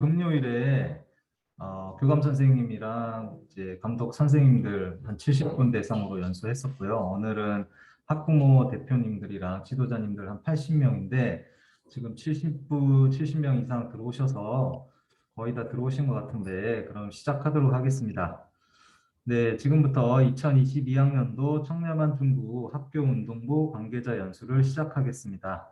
금요일에 교감 선생님이랑 이제 감독 선생님들 한 70분 대상으로 연수했었고요. 오늘은 학부모 대표님들이랑 지도자님들 한 80명인데 지금 70명 이상 들어오셔서 거의 다 들어오신 것 같은데 그럼 시작하도록 하겠습니다. 네, 지금부터 2022학년도 청렴한 중부 학교운동부 관계자 연수를 시작하겠습니다.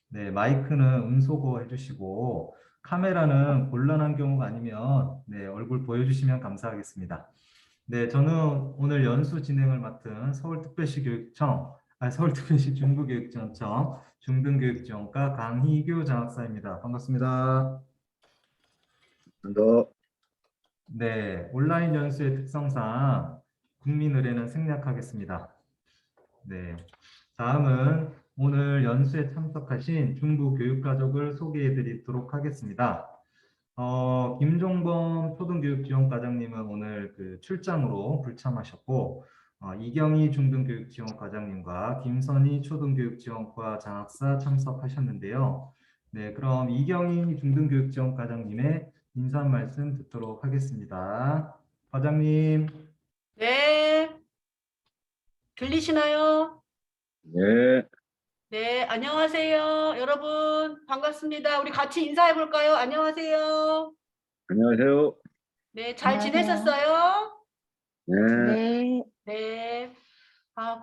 네, 마이크는 음소거 해주시고 카메라는 곤란한 경우가 아니면 네, 얼굴 보여주시면 감사하겠습니다. 네, 저는 오늘 연수 진행을 맡은 서울특별시 교육청, 서울특별시 중부교육지원청 중등교육지원과 강희교 장학사입니다. 반갑습니다. 너 네, 온라인 연수의 특성상 국민 의례는 생략하겠습니다. 네, 다음은 오늘 연수에 참석하신 중부 교육가족을 소개해 드리도록 하겠습니다. 김종범 초등교육지원과장님은 오늘 그 출장으로 불참하셨고, 이경희 중등교육지원과장님과 김선희 초등교육지원과 장학사 참석하셨는데요. 네, 그럼 이경희 중등교육지원과장님의 인사 말씀 듣도록 하겠습니다. 과장님. 네, 들리시나요? 네, 네, 안녕하세요. 여러분, 반갑습니다. 우리 같이 인사해 볼까요? 안녕하세요. 안녕하세요. 네, 잘 안녕하세요. 지내셨어요? 네, 네, 네.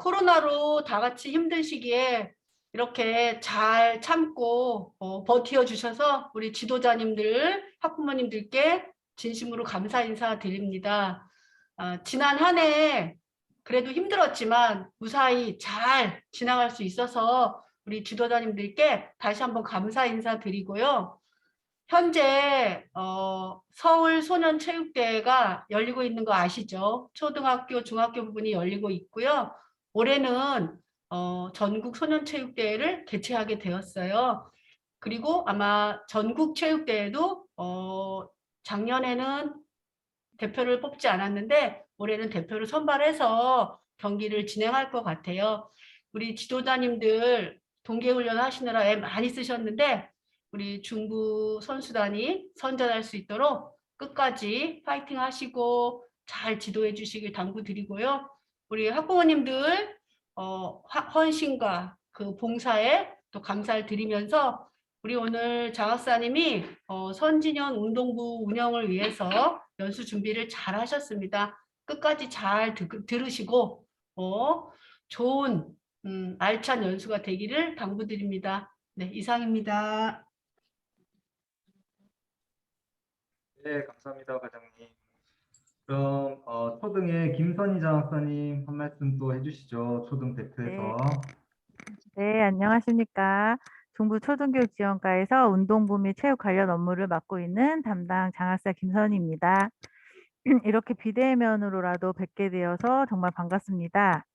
코로나로 다 같이 힘든 시기에 이렇게 잘 참고 버티어 주셔서 우리 지도자님들, 학부모님들께 진심으로 감사 인사 드립니다. 지난 한 해 그래도 힘들었지만 무사히 잘 지나갈 수 있어서 우리 지도자님들께 다시 한번 감사 인사 드리고요. 현재 서울 소년체육대회가 열리고 있는 거 아시죠? 초등학교, 중학교 부분이 열리고 있고요. 올해는 전국 소년체육대회를 개최하게 되었어요. 그리고 아마 전국체육대회도 작년에는 대표를 뽑지 않았는데 올해는 대표를 선발해서 경기를 진행할 것 같아요. 우리 지도자님들 동계훈련 하시느라 애 많이 쓰셨는데 우리 중부 선수단이 선전할 수 있도록 끝까지 파이팅 하시고 잘 지도해 주시길 당부드리고요. 우리 학부모님들 헌신과 그 봉사에 또 감사를 드리면서 우리 오늘 장학사님이 선진연 운동부 운영을 위해서 연수 준비를 잘 하셨습니다. 끝까지 잘 들으시고 좋은 알찬 연수가 되기를 당부드립니다. 네, 이상입니다. 네, 감사합니다, 과장님. 그럼 초등의 김선희 장학사님 한 말씀 또 해주시죠. 초등 대표에서. 네, 안녕하십니까. 중부 초등교육지원과에서 운동부 및 체육 관련 업무를 맡고 있는 담당 장학사 김선희입니다. 이렇게 비대면으로라도 뵙게 되어서 정말 반갑습니다.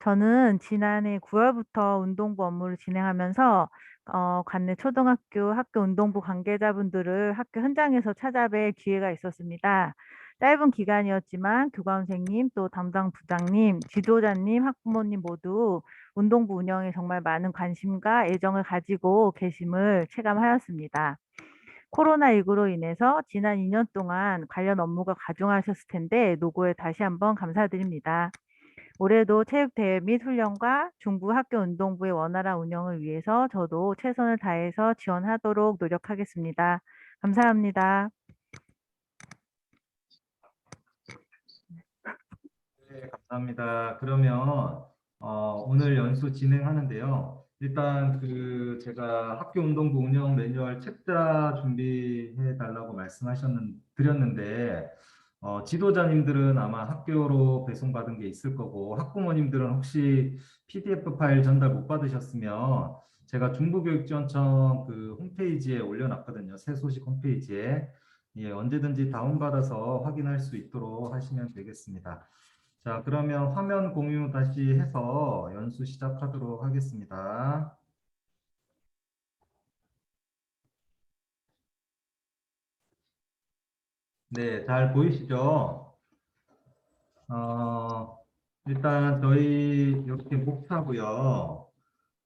저는 지난해 9월부터 운동부 업무를 진행하면서 관내 초등학교 학교 운동부 관계자분들을 학교 현장에서 찾아뵐 기회가 있었습니다. 짧은 기간이었지만 교감 선생님, 또 담당 부장님, 지도자님, 학부모님 모두 운동부 운영에 정말 많은 관심과 애정을 가지고 계심을 체감하였습니다. 코로나19로 인해서 지난 2년 동안 관련 업무가 가중하셨을 텐데 노고에 다시 한번 감사드립니다. 올해도 체육대회 및 훈련과 중부 학교 운동부의 원활한 운영을 위해서 저도 최선을 다해서 지원하도록 노력하겠습니다. 감사합니다. 네, 감사합니다. 그러면 오늘 연수 진행하는데요. 일단 그 제가 학교 운동부 운영 매뉴얼 책자 준비해 달라고 드렸는데 지도자님들은 아마 학교로 배송받은 게 있을 거고 학부모님들은 혹시 PDF 파일 전달 못 받으셨으면 제가 중부교육지원청 그 홈페이지에 올려놨거든요. 새 소식 홈페이지에. 예, 언제든지 다운받아서 확인할 수 있도록 하시면 되겠습니다. 자, 그러면 화면 공유 다시 해서 연수 시작하도록 하겠습니다. 네, 잘 보이시죠? 일단 저희 이렇게 목차고요.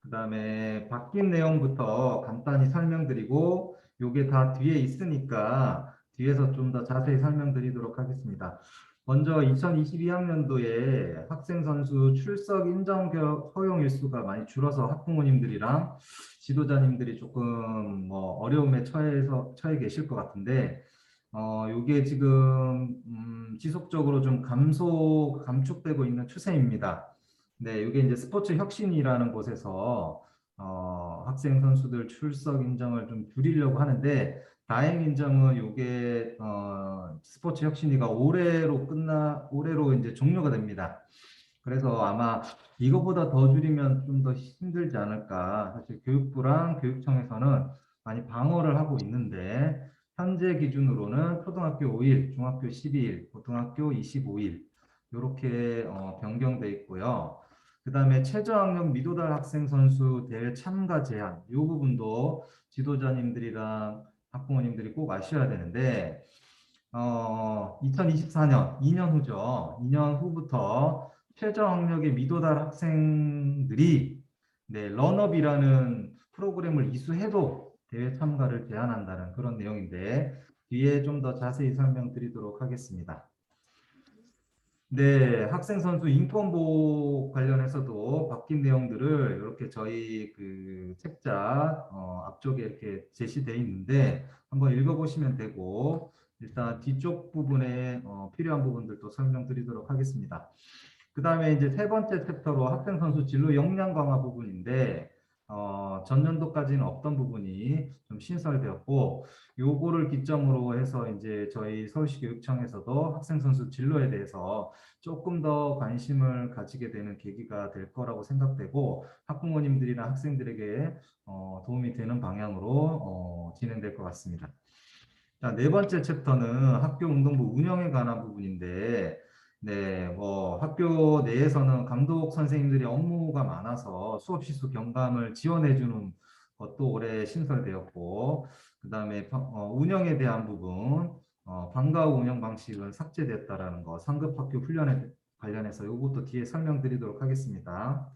그 다음에 바뀐 내용부터 간단히 설명드리고 요게 다 뒤에 있으니까 뒤에서 좀 더 자세히 설명드리도록 하겠습니다. 먼저 2022학년도에 학생 선수 출석 인정 허용 일수가 많이 줄어서 학부모님들이랑 지도자님들이 조금 뭐 어려움에 처해 계실 것 같은데, 요게 지금 지속적으로 좀 감축되고 있는 추세입니다. 네, 이게 이제 스포츠 혁신이라는 곳에서 학생 선수들 출석 인정을 좀 줄이려고 하는데, 다행인 점은 이게 스포츠 혁신이가 올해로 이제 종료가 됩니다. 그래서 아마 이거보다 더 줄이면 좀 더 힘들지 않을까. 사실 교육부랑 교육청에서는 많이 방어를 하고 있는데, 현재 기준으로는 초등학교 5일, 중학교 12일, 고등학교 25일 이렇게 변경돼 있고요. 그 다음에 최저학력 미도달 학생 선수 대회 참가 제한, 이 부분도 지도자님들이랑 학부모님들이 꼭 아셔야 되는데, 2024년, 2년 후죠. 2년 후부터 최저학력의 미도달 학생들이 네, 런업이라는 프로그램을 이수해도 대회 참가를 제한한다는 그런 내용인데, 뒤에 좀 더 자세히 설명드리도록 하겠습니다. 네, 학생 선수 인권 보호 관련해서도 바뀐 내용들을 이렇게 저희 그 책자 앞쪽에 이렇게 제시되어 있는데 한번 읽어보시면 되고, 일단 뒤쪽 부분에 필요한 부분들도 설명드리도록 하겠습니다. 그 다음에 이제 세 번째 챕터로 학생 선수 진로 역량 강화 부분인데, 전년도까지는 없던 부분이 좀 신설되었고, 요거를 기점으로 해서 이제 저희 서울시 교육청에서도 학생 선수 진로에 대해서 조금 더 관심을 가지게 되는 계기가 될 거라고 생각되고, 학부모님들이나 학생들에게 도움이 되는 방향으로 진행될 것 같습니다. 자, 네 번째 챕터는 학교 운동부 운영에 관한 부분인데, 네, 뭐 학교 내에서는 감독 선생님들이 업무가 많아서 수업 시수 경감을 지원해주는 것도 올해 신설되었고, 그 다음에 운영에 대한 부분, 방과 후 운영 방식은 삭제됐다라는 거, 상급 학교 훈련에 관련해서 이것도 뒤에 설명드리도록 하겠습니다.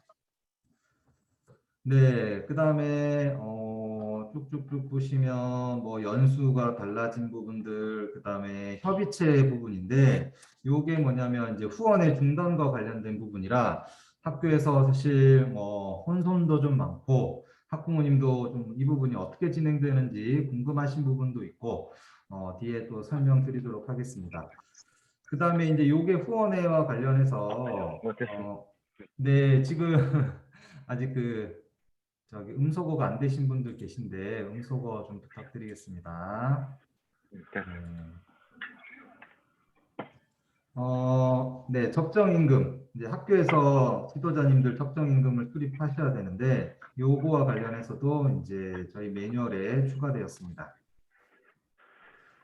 네, 그 다음에 쭉쭉쭉 보시면 뭐 연수가 달라진 부분들, 그 다음에 협의체 부분인데, 요게 뭐냐면 이제 후원의 중단과 관련된 부분이라 학교에서 사실 뭐 혼선도 좀 많고 학부모님도 좀 이 부분이 어떻게 진행되는지 궁금하신 부분도 있고, 뒤에 또 설명드리도록 하겠습니다. 그 다음에 이제 요게 후원회와 관련해서 네, 지금 아직 저기 음소거가 안 되신 분들 계신데 음소거 좀 부탁드리겠습니다. 네, 적정임금. 이제 학교에서 지도자님들 적정임금을 수립하셔야 되는데, 요거와 관련해서도 이제 저희 매뉴얼에 추가되었습니다.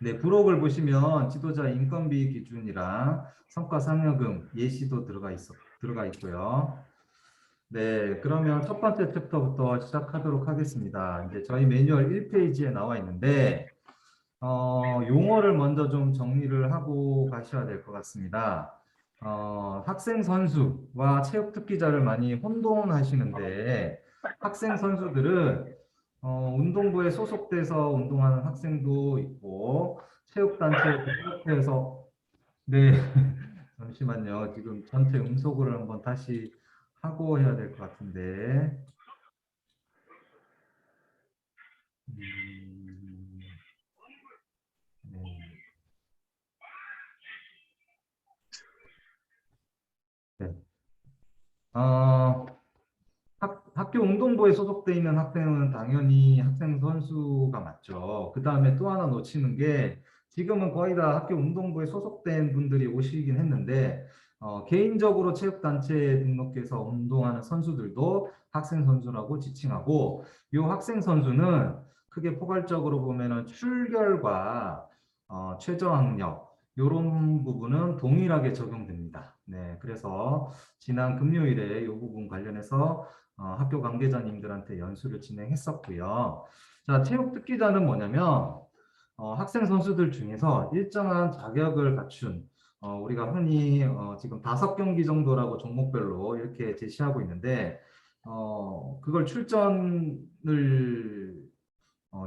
네, 부록을 보시면 지도자 인건비 기준이랑 성과상여금 예시도 들어가 있고요. 네, 그러면 첫 번째 챕터부터 시작하도록 하겠습니다. 이제 저희 매뉴얼 1페이지에 나와 있는데, 용어를 먼저 좀 정리를 하고 가셔야 될 것 같습니다. 학생 선수와 체육 특기자를 많이 혼동하시는데, 학생 선수들은 운동부에 소속돼서 운동하는 학생도 있고, 체육단체에 소속돼서, 네, 잠시만요. 지금 전체 음소거를 한번 다시 하고 해야 될 것 같은데. 네. 네. 학교 운동부에 소속돼 있는 학생은 당연히 학생 선수가 맞죠. 그 다음에 또 하나 놓치는 게, 지금은 거의 다 학교 운동부에 소속된 분들이 오시긴 했는데, 개인적으로 체육단체에 등록해서 운동하는 선수들도 학생 선수라고 지칭하고, 이 학생 선수는 크게 포괄적으로 보면은 출결과 최저학력 이런 부분은 동일하게 적용됩니다. 네, 그래서 지난 금요일에 이 부분 관련해서 학교 관계자님들한테 연수를 진행했었고요. 자, 체육 특기자는 뭐냐면 학생 선수들 중에서 일정한 자격을 갖춘 우리가 흔히 지금 5경기 정도라고 종목별로 이렇게 제시하고 있는데, 그걸 출전을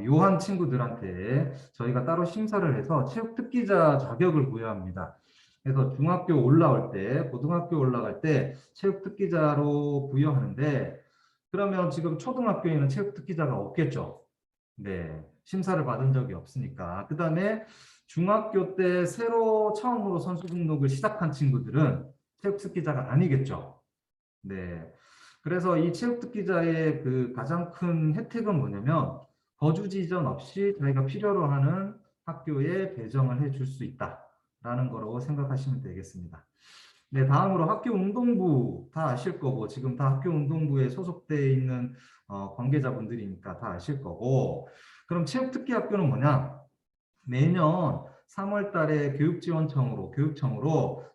요한 친구들한테 저희가 따로 심사를 해서 체육특기자 자격을 부여합니다. 그래서 중학교 올라올 때, 고등학교 올라갈 때 체육특기자로 부여하는데, 그러면 지금 초등학교에는 체육특기자가 없겠죠. 네, 심사를 받은 적이 없으니까. 그 다음에 중학교 때 새로 처음으로 선수 등록을 시작한 친구들은 체육특기자가 아니겠죠. 네, 그래서 이 체육특기자의 그 가장 큰 혜택은 뭐냐면 거주 지전 없이 자기가 필요로 하는 학교에 배정을 해줄 수 있다라는 거라고 생각하시면 되겠습니다. 네, 다음으로 학교 운동부 다 아실 거고, 지금 다 학교 운동부에 소속되어 있는 관계자분들이니까 다 아실 거고, 그럼 체육특기학교는 뭐냐? 매년 3월 달에 교육청으로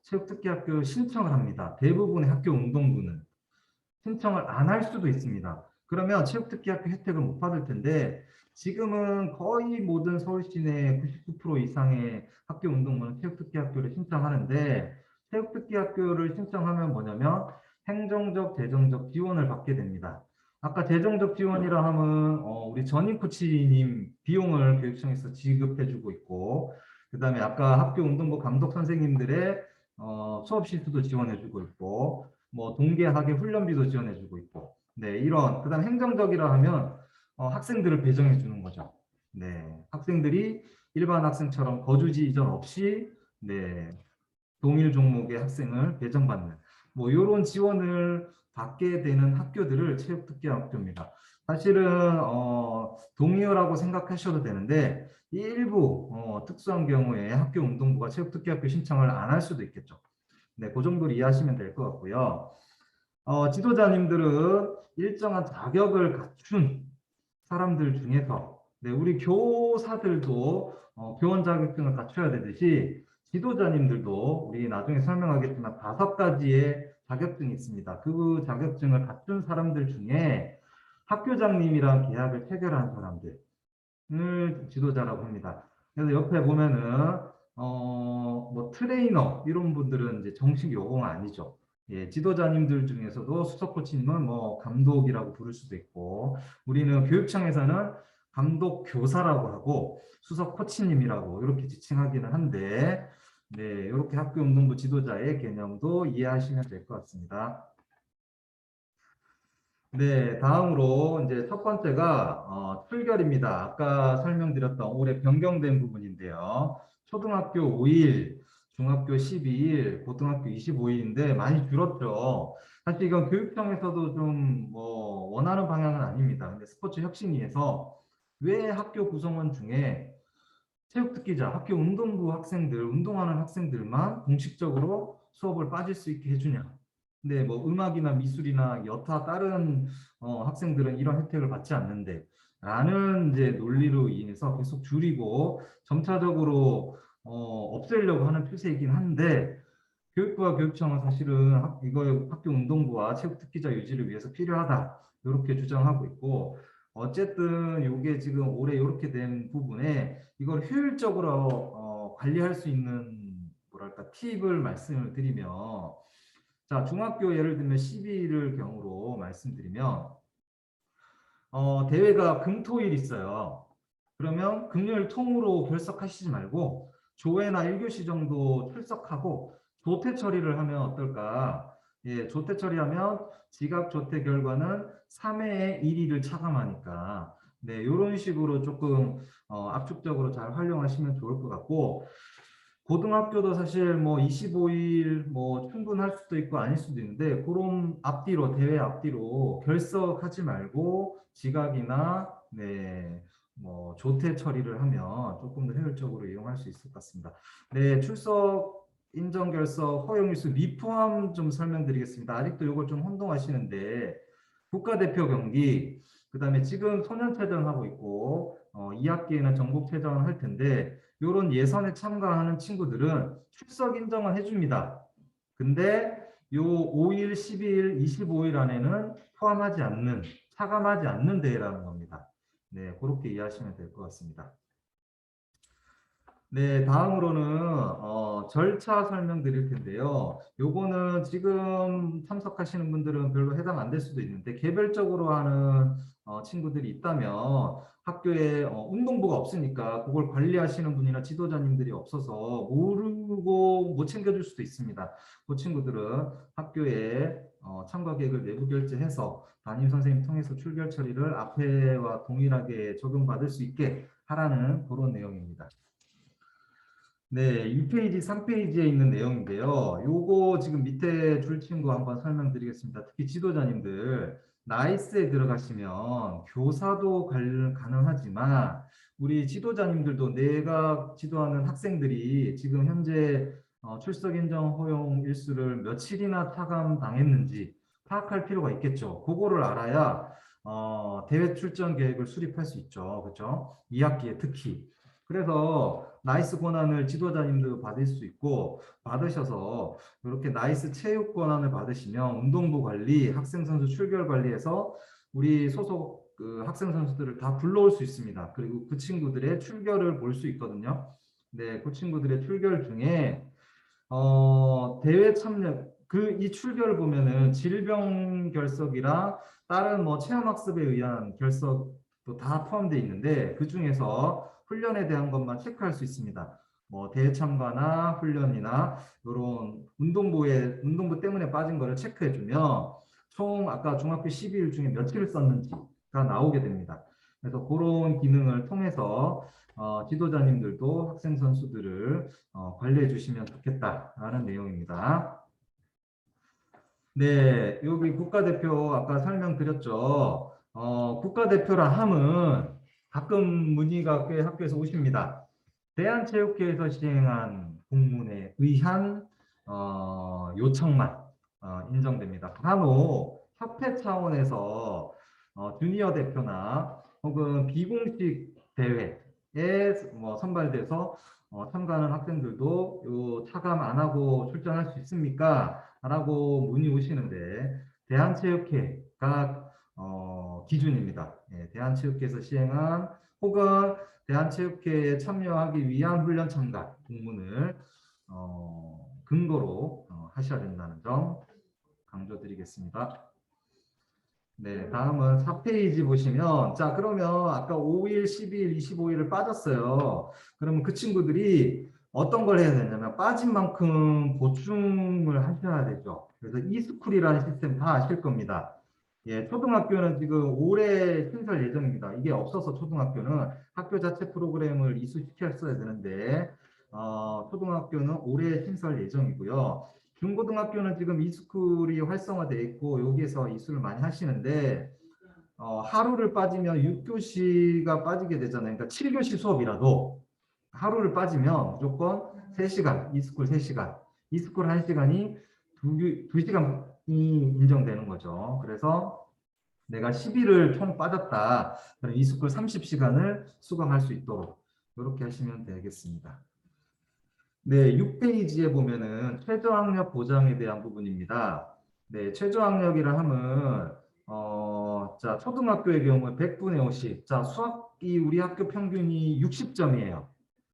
체육특기학교 신청을 합니다. 대부분의 학교 운동부는 신청을 안 할 수도 있습니다. 그러면 체육특기학교 혜택을 못 받을 텐데, 지금은 거의 모든 서울 시내 99% 이상의 학교 운동부는 체육특기학교를 신청하는데, 체육특기학교를 신청하면 뭐냐면 행정적, 재정적 지원을 받게 됩니다. 아까 재정적 지원이라 하면 우리 전임 코치님 비용을 교육청에서 지급해주고 있고, 그 다음에 아까 학교 운동부 감독 선생님들의 수업 실수도 지원해주고 있고, 뭐 동계학예 훈련비도 지원해주고 있고, 네, 이런. 그다음 행정적이라 하면 학생들을 배정해 주는 거죠. 네, 학생들이 일반 학생처럼 거주지 이전 없이 네, 동일 종목의 학생을 배정받는 뭐 이런 지원을 받게 되는 학교들을 체육특기학교입니다. 사실은 동의어라고 생각하셔도 되는데 일부 특수한 경우에 학교 운동부가 체육특기학교 신청을 안 할 수도 있겠죠. 네, 그 정도로 이해하시면 될 것 같고요. 지도자님들은 일정한 자격을 갖춘 사람들 중에서 네, 우리 교사들도 교원 자격증을 갖춰야 되듯이 지도자님들도 우리 나중에 설명하겠지만 5가지의 자격증이 있습니다. 그 자격증을 갖춘 사람들 중에 학교장님이랑 계약을 체결한 사람들을 지도자라고 합니다. 그래서 옆에 보면은 뭐 트레이너 이런 분들은 이제 정식 용어가 아니죠. 예, 지도자님들 중에서도 수석 코치님은 뭐 감독이라고 부를 수도 있고, 우리는 교육청에서는 감독 교사라고 하고 수석 코치님이라고 이렇게 지칭하기는 한데, 네, 이렇게 학교 운동부 지도자의 개념도 이해하시면 될 것 같습니다. 네, 다음으로 이제 첫 번째가 출결입니다. 아까 설명드렸던 올해 변경된 부분인데요. 초등학교 5일, 중학교 12일, 고등학교 25일인데 많이 줄었죠. 사실 이건 교육청에서도 좀 뭐 원하는 방향은 아닙니다. 근데 스포츠 혁신위에서 왜 학교 구성원 중에 체육특기자, 학교 운동부 학생들, 운동하는 학생들만 공식적으로 수업을 빠질 수 있게 해주냐. 근데 뭐 음악이나 미술이나 여타 다른 학생들은 이런 혜택을 받지 않는데 라는 이제 논리로 인해서 계속 줄이고 점차적으로 없애려고 하는 추세이긴 한데, 교육부와 교육청은 사실은 이거 학교 운동부와 체육특기자 유지를 위해서 필요하다 이렇게 주장하고 있고, 어쨌든 이게 지금 올해 이렇게 된 부분에 이걸 효율적으로 관리할 수 있는 뭐랄까 팁을 말씀을 드리면, 자, 중학교 예를 들면 12일을 경우로 말씀드리면 대회가 금토일 있어요. 그러면 금요일 통으로 결석하시지 말고 조회나 1교시 정도 출석하고 조퇴 처리를 하면 어떨까? 예, 조퇴 처리하면 지각 조퇴 결과는 3회의 1일을 차감하니까 네, 이런 식으로 조금 압축적으로 잘 활용하시면 좋을 것 같고, 고등학교도 사실 뭐 25일 뭐 충분할 수도 있고 아닐 수도 있는데, 그런 앞뒤로 대회 앞뒤로 결석하지 말고 지각이나 네, 뭐 조퇴 처리를 하면 조금 더 효율적으로 이용할 수 있을 것 같습니다. 네, 출석 인정 결석 허용 일수 미포함 좀 설명드리겠습니다. 아직도 이걸 좀 혼동하시는데, 국가대표 경기, 그다음에 지금 소년체전 하고 있고 2학기에는 전국체전 할 텐데, 이런 예선에 참가하는 친구들은 출석 인정은 해줍니다. 근데 요 5일, 12일, 25일 안에는 포함하지 않는, 차감하지 않는 대회라는 겁니다. 네, 그렇게 이해하시면 될 것 같습니다. 네, 다음으로는 절차 설명드릴 텐데요. 요거는 지금 참석하시는 분들은 별로 해당 안 될 수도 있는데, 개별적으로 하는 친구들이 있다면 학교에 운동부가 없으니까 그걸 관리하시는 분이나 지도자님들이 없어서 모르고 못 챙겨줄 수도 있습니다. 그 친구들은 학교에 참가 계획을 내부 결제해서 담임 선생님 통해서 출결 처리를 앞에와 동일하게 적용받을 수 있게 하라는 그런 내용입니다. 네, 2페이지, 3페이지에 있는 내용인데요. 요거 지금 밑에 줄 친구 한번 설명드리겠습니다. 특히 지도자님들, 나이스에 들어가시면 교사도 가능하지만 우리 지도자님들도 내가 지도하는 학생들이 지금 현재 출석 인정 허용 일수를 며칠이나 차감당했는지 파악할 필요가 있겠죠. 그거를 알아야 대회 출전 계획을 수립할 수 있죠. 그렇죠? 2학기에 특히. 그래서 나이스 권한을 지도자님도 받을 수 있고 받으셔서 이렇게 나이스 체육 권한을 받으시면 운동부 관리, 학생 선수 출결 관리해서 우리 소속 그 학생 선수들을 다 불러올 수 있습니다. 그리고 그 친구들의 출결을 볼 수 있거든요. 네, 그 친구들의 출결 중에 대회 참여 이 출결을 보면은 질병 결석이랑 다른 뭐 체험학습에 의한 결석도 다 포함되어 있는데 그 중에서 훈련에 대한 것만 체크할 수 있습니다. 뭐 대회 참가나 훈련이나 이런 운동부 때문에 빠진 거를 체크해주면 총 아까 중학교 12일 중에 며칠을 썼는지가 나오게 됩니다. 그래서 그런 기능을 통해서 지도자님들도 학생 선수들을 관리해 주시면 좋겠다라는 내용입니다. 네, 여기 국가대표 아까 설명드렸죠. 국가대표라 함은 가끔 문의가 꽤 학교에서 오십니다. 대한체육회에서 시행한 공문에 의한 요청만 인정됩니다. 간혹 협회 차원에서 주니어 대표나 혹은 비공식 대회에 뭐 선발돼서 참가하는 학생들도 요 차감 안 하고 출전할 수 있습니까? 라고 문의 오시는데 대한체육회가 기준입니다. 예, 대한체육회에서 시행한 혹은 대한체육회에 참여하기 위한 훈련 참가 공문을 근거로 하셔야 된다는 점 강조드리겠습니다. 네, 다음은 4페이지 보시면 자 그러면 아까 5일, 12일, 25일을 빠졌어요. 그러면 그 친구들이 어떤 걸 해야 되냐면 빠진 만큼 보충을 하셔야 되죠. 그래서 이스쿨이라는 시스템 다 아실 겁니다. 예, 초등학교는 지금 올해 신설 예정입니다. 이게 없어서 초등학교는 학교 자체 프로그램을 이수시켰어야 되는데 초등학교는 올해 신설 예정이고요. 중고등학교는 지금 이스쿨이 활성화되어 있고 여기에서 이수를 많이 하시는데 하루를 빠지면 6교시가 빠지게 되잖아요. 그러니까 7교시 수업이라도 하루를 빠지면 무조건 3시간, 이스쿨 3시간, 이스쿨 1시간이 2시간이 인정되는 거죠. 그래서 내가 10일을 총 빠졌다. 그럼 이스쿨 30시간을 수강할 수 있도록 이렇게 하시면 되겠습니다. 네, 6페이지에 보면은 최저학력 보장에 대한 부분입니다. 네, 최저학력이라 하면 자 초등학교의 경우에 100분의 50. 자 수학이 우리 학교 평균이 60점이에요.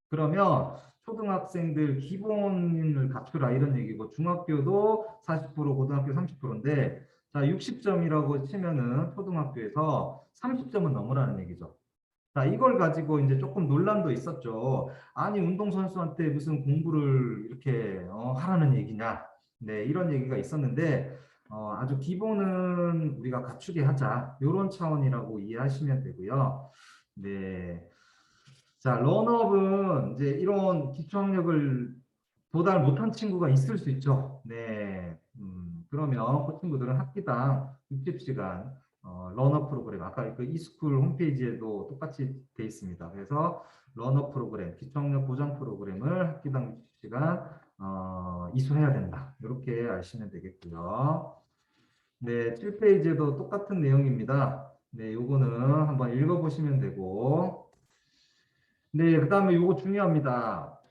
그러면 초등학생들 기본을 갖추라 이런 얘기고 중학교도 40%, 고등학교 30%인데 자 60점이라고 치면은 초등학교에서 30점은 넘으라는 얘기죠. 자, 이걸 가지고 이제 조금 논란도 있었죠. 아니, 운동선수한테 무슨 공부를 이렇게 하라는 얘기냐. 네, 이런 얘기가 있었는데, 아주 기본은 우리가 갖추게 하자. 이런 차원이라고 이해하시면 되고요. 네. 자, 런업은 이제 이런 기초학력을 도달 못한 친구가 있을 수 있죠. 네. 그러면 그 친구들은 학기당 60시간 러너 프로그램 아까 그 이스쿨 홈페이지에도 똑같이 돼 있습니다. 그래서 러너 프로그램 기초학력 보장 프로그램을 학기당 60시간 이수해야 된다. 이렇게 아시면 되겠고요. 네, 7페이지에도 똑같은 내용입니다. 네, 요거는 한번 읽어보시면 되고 네, 그 다음에 요거 중요합니다.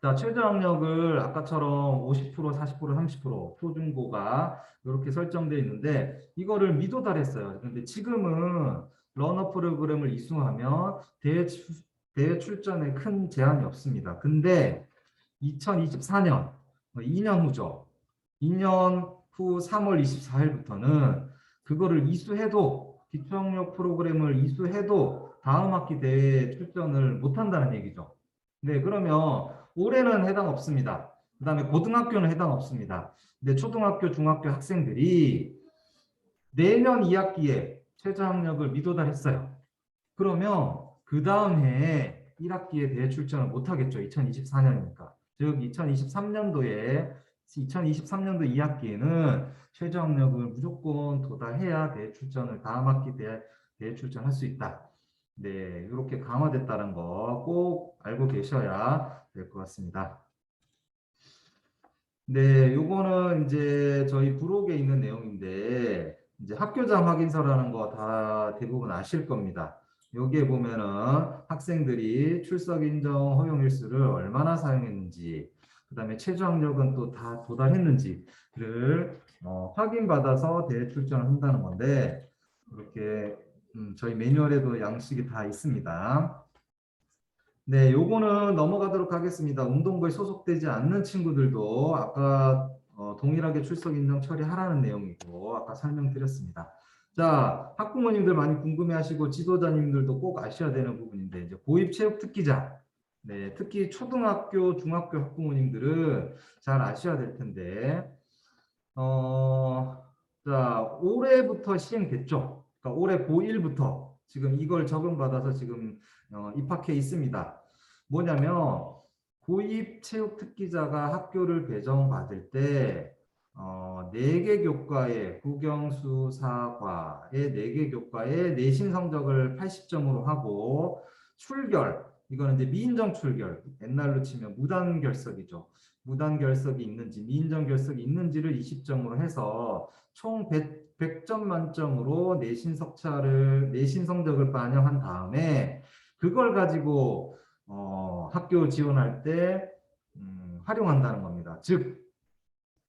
자, 최저학력을 아까처럼 50%, 40%, 30% 초중고가 이렇게 설정되어 있는데 이거를 미도달했어요. 근데 지금은 러너 프로그램을 이수하면 대회 출전에 큰 제한이 없습니다. 근데 2024년, 2년 후죠. 2년 후 3월 24일부터는 그거를 이수해도 기초학력 프로그램을 이수해도 다음 학기 대회에 출전을 못한다는 얘기죠. 네, 그러면 올해는 해당 없습니다. 그 다음에 고등학교는 해당 없습니다. 근데 초등학교, 중학교 학생들이 내년 2학기에 최저학력을 미도달했어요. 그러면 그 다음 해에 1학기에 대회 출전을 못하겠죠. 2024년이니까. 즉 2023년도 2학기에는 최저학력을 무조건 도달해야 대회 출전을 다음 학기 대회 출전할 수 있다. 네, 이렇게 강화됐다는 거 꼭 알고 계셔야 될 것 같습니다. 네, 요거는 이제 저희 부록에 있는 내용인데 이제 학교장 확인서라는 거 다 대부분 아실 겁니다. 여기에 보면은 학생들이 출석 인정 허용 일수를 얼마나 사용했는지, 그다음에 최저학력은 또 다 도달했는지를 확인받아서 대회 출전을 한다는 건데 이렇게 저희 매뉴얼에도 양식이 다 있습니다. 네, 요거는 넘어가도록 하겠습니다. 운동부에 소속되지 않는 친구들도 아까 동일하게 출석 인정 처리하라는 내용이고 아까 설명드렸습니다. 자, 학부모님들 많이 궁금해하시고 지도자님들도 꼭 아셔야 되는 부분인데 이제 고입체육 특기자, 네, 특히 초등학교, 중학교 학부모님들은 잘 아셔야 될 텐데 자, 올해부터 시행됐죠. 그러니까 올해 고1부터 지금 이걸 적용받아서 지금 입학해 있습니다. 뭐냐면 고입 체육 특기자가 학교를 배정받을 때 4개 교과에 국영수 사과의 4개 교과에 내신 성적을 80점으로 하고 출결 이거는 이제 미인정 출결 옛날로 치면 무단 결석이죠. 무단 결석이 있는지 미인정 결석이 있는지를 20점으로 해서 총 100점 만점으로 내신 성적을 반영한 다음에 그걸 가지고 학교 지원할 때 활용한다는 겁니다. 즉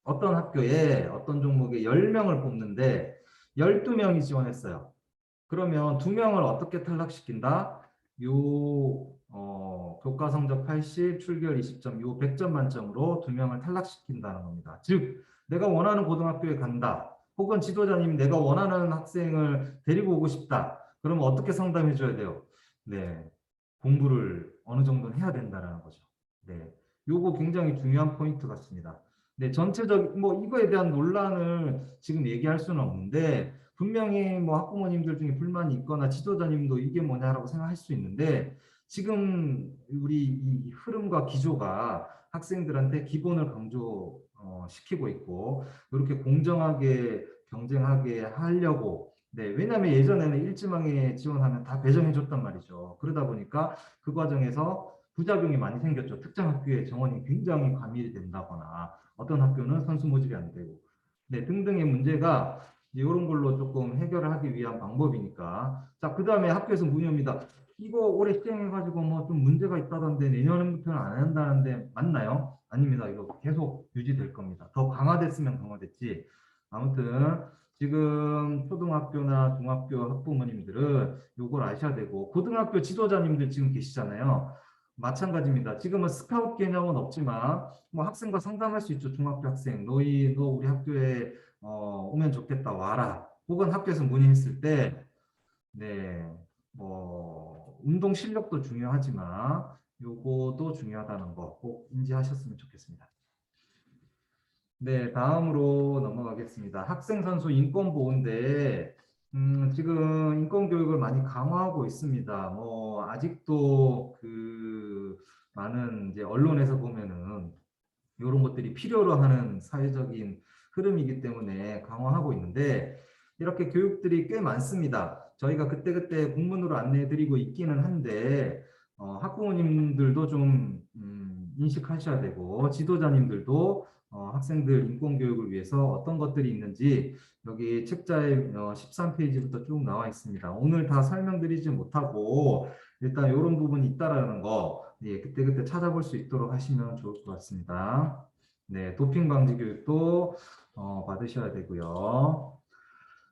어떤 학교에 어떤 종목에 10명을 뽑는데 12명이 지원했어요. 그러면 2명을 어떻게 탈락시킨다? 교과 성적 80, 출결 20점, 요 100점 만점으로 2명을 탈락시킨다는 겁니다. 즉 내가 원하는 고등학교에 간다. 혹은 지도자님 내가 원하는 학생을 데리고 오고 싶다. 그러면 어떻게 상담해 줘야 돼요? 네, 공부를 어느 정도는 해야 된다는 거죠. 네, 요거 굉장히 중요한 포인트 같습니다. 네, 뭐 이거에 대한 논란을 지금 얘기할 수는 없는데 분명히 뭐 학부모님들 중에 불만이 있거나 지도자님도 이게 뭐냐라고 생각할 수 있는데 지금 우리 이 흐름과 기조가 학생들한테 기본을 강조 시키고 있고 이렇게 공정하게 경쟁하게 하려고 네, 왜냐하면 예전에는 일지망에 지원하면 다 배정해 줬단 말이죠. 그러다 보니까 그 과정에서 부작용이 많이 생겼죠. 특정 학교의 정원이 굉장히 과밀이 된다거나 어떤 학교는 선수 모집이 안 되고 네, 등등의 문제가 이런 걸로 조금 해결을 하기 위한 방법이니까 자, 그 다음에 학교에서 문의옵니다. 이거 올해 시행해가지고 뭐 좀 문제가 있다던데 내년부터는 안 한다는데 맞나요? 아닙니다. 이거 계속 유지될 겁니다. 더 강화됐으면 강화됐지. 아무튼 지금 초등학교나 중학교 학부모님들은 요걸 아셔야 되고 고등학교 지도자님들 지금 계시잖아요. 마찬가지입니다. 지금은 스카웃 개념은 없지만 뭐 학생과 상담할 수 있죠. 중학교 학생 너 우리 학교에 오면 좋겠다 와라. 혹은 학교에서 문의했을 때 네, 뭐 운동 실력도 중요하지만 요거도 중요하다는 거 꼭 인지하셨으면 좋겠습니다. 네, 다음으로 넘어가겠습니다. 학생 선수 인권 보호인데 지금 인권 교육을 많이 강화하고 있습니다. 뭐 아직도 그 많은 이제 언론에서 보면은 이런 것들이 필요로 하는 사회적인 흐름이기 때문에 강화하고 있는데 이렇게 교육들이 꽤 많습니다. 저희가 그때그때 공문으로 안내해드리고 있기는 한데 학부모님들도 좀 인식하셔야 되고 지도자님들도 학생들 인권교육을 위해서 어떤 것들이 있는지 여기 책자에 13페이지부터 쭉 나와 있습니다. 오늘 다 설명드리지 못하고 일단 이런 부분이 있다라는 거 예, 그때그때 찾아볼 수 있도록 하시면 좋을 것 같습니다. 네, 도핑 방지 교육도 받으셔야 되고요.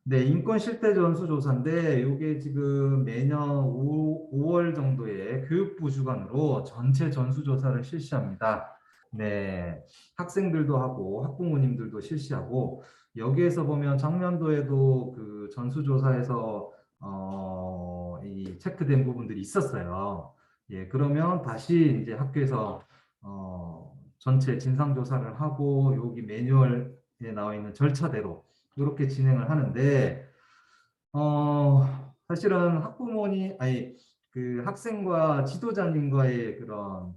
네, 인권 실태 전수 조사인데 이게 지금 매년 5월 정도에 교육부 주관으로 전체 전수 조사를 실시합니다. 네, 학생들도 하고 학부모님들도 실시하고 여기에서 보면 작년도에도 그 전수 조사에서 이 체크된 부분들이 있었어요. 예, 그러면 다시 이제 학교에서 전체 진상 조사를 하고 여기 매뉴얼에 나와 있는 절차대로 이렇게 진행을 하는데 사실은 그 학생과 지도자님과의 그런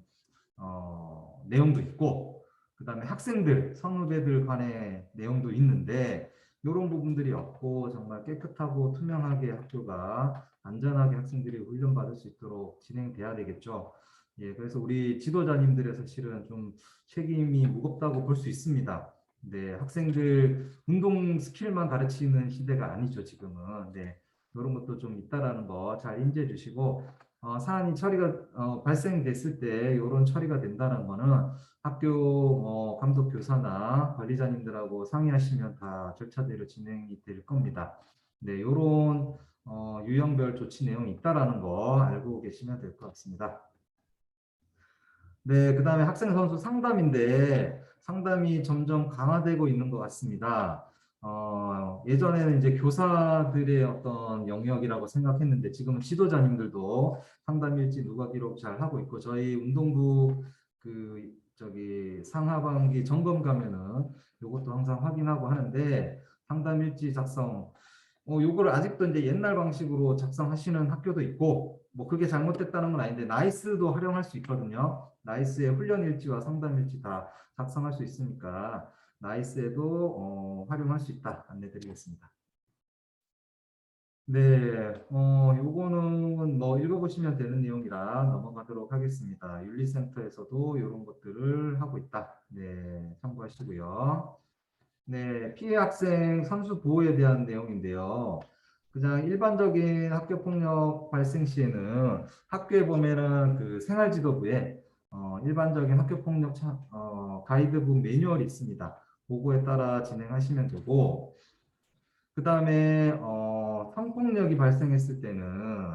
내용도 있고, 그 다음에 학생들, 선후배들 간의 내용도 있는데, 이런 부분들이 없고, 정말 깨끗하고 투명하게 학교가 안전하게 학생들이 훈련받을 수 있도록 진행돼야 되겠죠. 예, 그래서 우리 지도자님들의 사실은 좀 책임이 무겁다고 볼 수 있습니다. 네, 학생들 운동 스킬만 가르치는 시대가 아니죠, 지금은. 네, 이런 것도 좀 있다라는 거 잘 인지해 주시고, 사안이 처리가 발생됐을 때 이런 처리가 된다는 거는 학교 감독 교사나 관리자님들하고 상의하시면 다 절차대로 진행이 될 겁니다. 네, 이런 유형별 조치 내용이 있다라는 거 알고 계시면 될 것 같습니다. 네, 그 다음에 학생 선수 상담인데 상담이 점점 강화되고 있는 것 같습니다. 예전에는 이제 교사들의 어떤 영역이라고 생각했는데 지금은 지도자님들도 상담 일지 누가 기록 잘 하고 있고 저희 운동부 상하반기 점검 가면은 이것도 항상 확인하고 하는데 상담 일지 작성 요거를 아직도 이제 옛날 방식으로 작성하시는 학교도 있고, 뭐 그게 잘못됐다는 건 아닌데, 나이스도 활용할 수 있거든요. 나이스의 훈련 일지와 상담 일지 다 작성할 수 있으니까, 나이스에도 활용할 수 있다. 안내드리겠습니다. 네, 요거는 뭐 읽어보시면 되는 내용이라 넘어가도록 하겠습니다. 윤리센터에서도 이런 것들을 하고 있다. 네, 참고하시고요. 네, 피해 학생 선수 보호에 대한 내용인데요. 그냥 일반적인 학교 폭력 발생 시에는 학교에 보면은 그 생활지도부에 일반적인 학교 폭력 가이드북 매뉴얼이 있습니다. 그거에 따라 진행하시면 되고, 그 다음에 성폭력이 발생했을 때는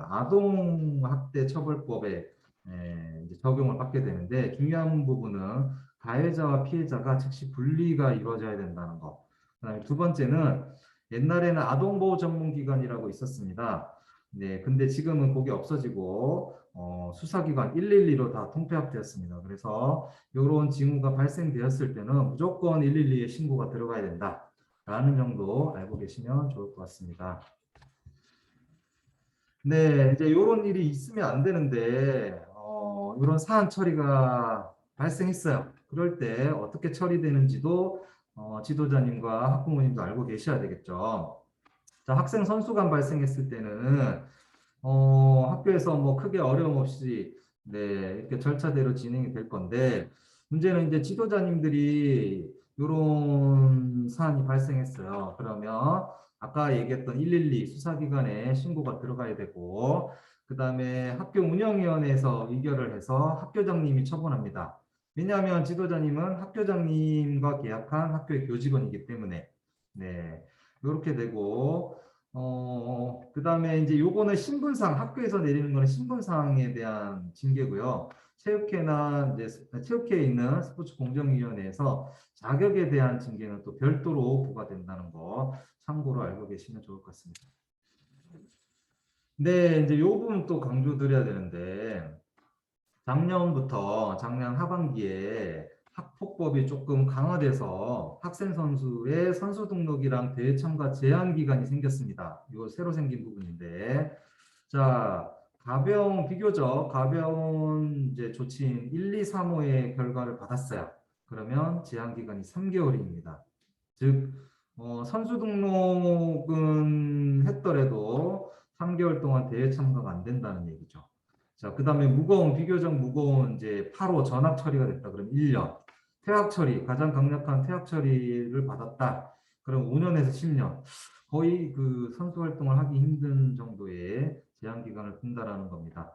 아동학대처벌법에 이제 적용을 받게 되는데 중요한 부분은 가해자와 피해자가 즉시 분리가 이루어져야 된다는 거. 그다음에 두 번째는 옛날에는 아동보호전문기관이라고 있었습니다. 네, 근데 지금은 그게 없어지고 수사기관 112로 다 통폐합되었습니다. 그래서 이런 징후가 발생되었을 때는 무조건 112에 신고가 들어가야 된다. 라는 정도 알고 계시면 좋을 것 같습니다. 네, 이제 이런 일이 있으면 안 되는데 이런 사안 처리가 발생했어요. 그럴 때 어떻게 처리되는지도 지도자님과 학부모님도 알고 계셔야 되겠죠. 자, 학생 선수간 발생했을 때는 학교에서 뭐 크게 어려움 없이 네, 이렇게 절차대로 진행이 될 건데 문제는 이제 지도자님들이 이런 사안이 발생했어요. 그러면 아까 얘기했던 112 수사기관에 신고가 들어가야 되고 그다음에 학교 운영위원회에서 의결을 해서 학교장님이 처분합니다. 왜냐하면 지도자님은 학교장님과 계약한 학교의 교직원이기 때문에 네, 이렇게 되고 그 다음에 이제 요거는 신분상, 학교에서 내리는 거는 신분상에 대한 징계고요. 체육회나 이제 체육회에 있는 스포츠 공정위원회에서 자격에 대한 징계는 또 별도로 부과된다는 거 참고로 알고 계시면 좋을 것 같습니다. 네, 이제 요 부분 또 강조드려야 되는데, 작년 하반기에 학폭법이 조금 강화돼서 학생 선수의 선수 등록이랑 대회 참가 제한 기간이 생겼습니다. 이거 새로 생긴 부분인데, 자 비교적 가벼운 이제 조치인 1, 2, 3호의 결과를 받았어요. 그러면 제한 기간이 3개월입니다. 즉 선수 등록은 했더라도 3개월 동안 대회 참가가 안 된다는 얘기죠. 자, 그 다음에 비교적 무거운 이제 8호 전학 처리가 됐다. 그럼 1년. 퇴학 처리, 가장 강력한 퇴학 처리를 받았다. 그럼 5년에서 10년. 거의 그 선수 활동을 하기 힘든 정도의 제한 기간을 둔다라는 겁니다.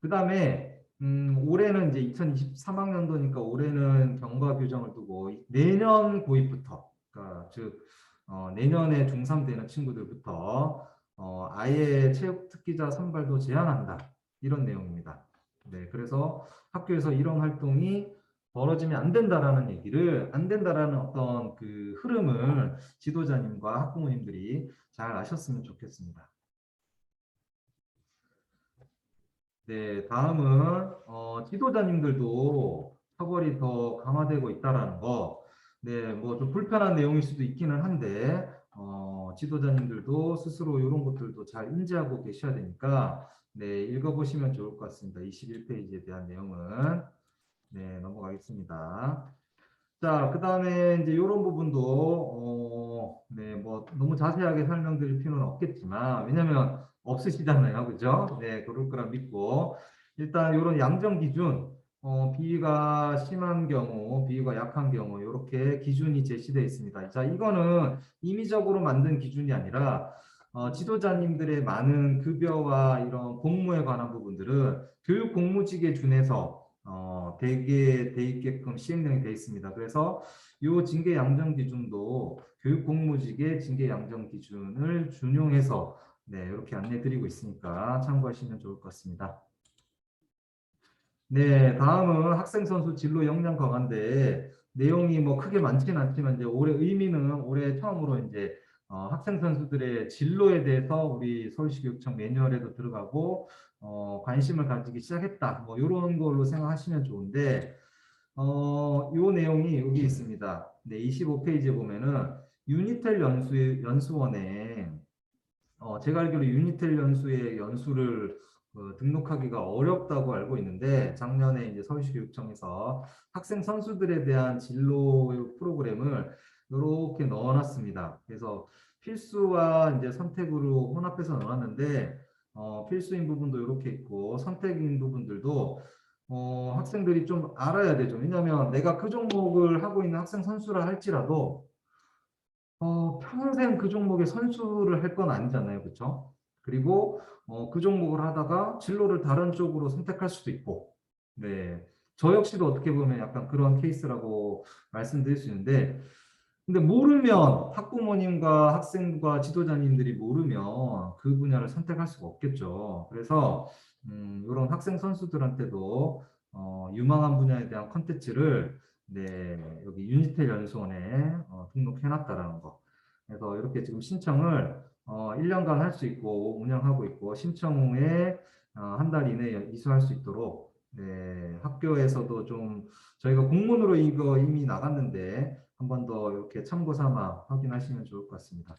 그 다음에 올해는 이제 2023학년도니까 올해는 경과 규정을 두고 내년 고입부터, 그러니까 즉 내년에 중3 되는 친구들부터 아예 체육 특기자 선발도 제한한다. 이런 내용입니다. 네, 그래서 학교에서 이런 활동이 벌어지면 안 된다라는 어떤 그 흐름을 지도자님과 학부모님들이 잘 아셨으면 좋겠습니다. 네, 다음은 지도자님들도 처벌이 더 강화되고 있다라는 거. 네, 뭐 좀 불편한 내용일 수도 있기는 한데 지도자님들도 스스로 이런 것들도 잘 인지하고 계셔야 되니까 네, 읽어보시면 좋을 것 같습니다. 21페이지에 대한 내용은 네, 넘어가겠습니다. 자, 그 다음에 이제 이런 부분도, 네, 뭐, 너무 자세하게 설명드릴 필요는 없겠지만, 왜냐면 없으시잖아요. 그죠? 네, 그럴 거라 믿고. 일단 이런 양정 기준, 비위가 심한 경우, 비위가 약한 경우, 이렇게 기준이 제시되어 있습니다. 자, 이거는 임의적으로 만든 기준이 아니라, 지도자님들의 많은 급여와 이런 공무에 관한 부분들은 교육 공무직에 준해서 되게 돼 있게끔 시행령이 되어 있습니다. 그래서 이 징계 양정 기준도 교육 공무직의 징계 양정 기준을 준용해서 네, 이렇게 안내 드리고 있으니까 참고하시면 좋을 것 같습니다. 네, 다음은 학생 선수 진로 역량 강화인데 내용이 뭐 크게 많지는 않지만 이제 올해 의미는 올해 처음으로 이제 학생 선수들의 진로에 대해서 우리 서울시 교육청 매뉴얼에도 들어가고 관심을 가지기 시작했다. 뭐 이런 걸로 생각하시면 좋은데 요 내용이 여기 있습니다. 네, 25페이지에 보면은 유니텔 연수원에 제가 알기로 유니텔 연수의 연수를 등록하기가 어렵다고 알고 있는데 작년에 이제 서울시 교육청에서 학생 선수들에 대한 진로 프로그램을 이렇게 넣어놨습니다. 그래서 필수와 이제 선택으로 혼합해서 넣어놨는데 필수인 부분도 이렇게 있고 선택인 부분들도 학생들이 좀 알아야 되죠. 왜냐하면 내가 그 종목을 하고 있는 학생 선수라 할지라도 평생 그 종목의 선수를 할 건 아니잖아요. 그렇죠? 그리고 그 종목을 하다가 진로를 다른 쪽으로 선택할 수도 있고 네. 저 역시도 어떻게 보면 약간 그런 케이스라고 말씀드릴 수 있는데 근데 모르면 학부모님과 학생과 지도자님들이 모르면 그 분야를 선택할 수가 없겠죠. 그래서 이런 학생 선수들한테도 유망한 분야에 대한 컨텐츠를 네, 여기 유니텔 연수원에 등록해놨다라는 거. 그래서 이렇게 지금 신청을 1년간 할 수 있고 운영하고 있고 신청 후에 한 달 이내에 이수할 수 있도록 네, 학교에서도 좀 저희가 공문으로 이거 이미 나갔는데 한 번 더 이렇게 참고 삼아 확인하시면 좋을 것 같습니다.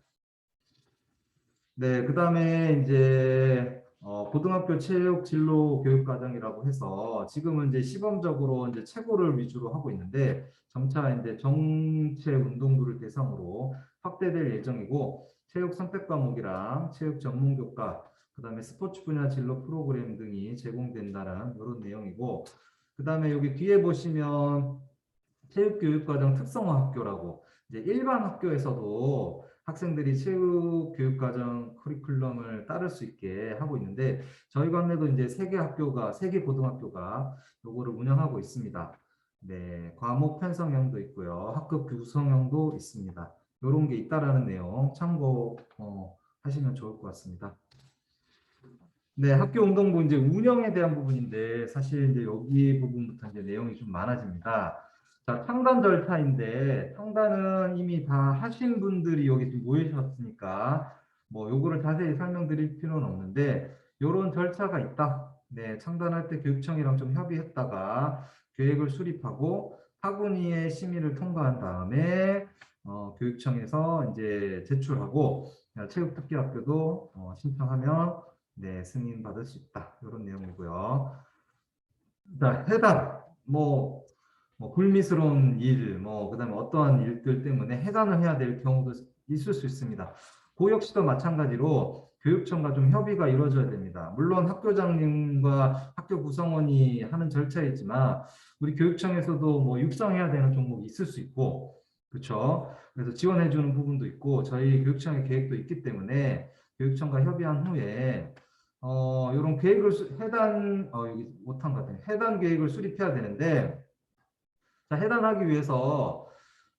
네, 그 다음에 이제 고등학교 체육 진로 교육 과정이라고 해서 지금은 이제 시범적으로 이제 최고를 위주로 하고 있는데 점차 이제 정체 운동부를 대상으로 확대될 예정이고 체육 선택 과목이랑 체육 전문 교과 그 다음에 스포츠 분야 진로 프로그램 등이 제공된다는 이런 내용이고 그 다음에 여기 뒤에 보시면 체육교육과정 특성화 학교라고 이제 일반 학교에서도 학생들이 체육교육과정 커리큘럼을 따를 수 있게 하고 있는데 저희 관내도 이제 세 개 고등학교가 요거를 운영하고 있습니다. 네, 과목 편성형도 있고요, 학급 구성형도 있습니다. 이런 게 있다라는 내용 참고 하시면 좋을 것 같습니다. 네, 학교 운동부 이제 운영에 대한 부분인데 사실 이제 여기 부분부터 이제 내용이 좀 많아집니다. 자, 창단 절차인데 창단은 이미 다 하신 분들이 여기 좀 모이셨으니까 뭐 요거를 자세히 설명드릴 필요는 없는데 요런 절차가 있다. 네, 창단할 때 교육청이랑 좀 협의했다가 계획을 수립하고 학원위의 심의를 통과한 다음에 교육청에서 이제 제출하고 체육특기학교도 신청하면 네, 승인 받을 수 있다. 이런 내용이고요. 자, 해당 불미스러운 일, 그다음에 어떠한 일들 때문에 해단을 해야 될 경우도 있을 수 있습니다. 그 역시도 마찬가지로 교육청과 좀 협의가 이루어져야 됩니다. 물론 학교장님과 학교 구성원이 하는 절차이지만 우리 교육청에서도 뭐 육성해야 되는 종목이 있을 수 있고, 그렇죠? 그래서 지원해주는 부분도 있고 저희 교육청의 계획도 있기 때문에 교육청과 협의한 후에 이런 계획을 여기 못한 것 같아요. 해당 계획을 수립해야 되는데 자, 해당하기 위해서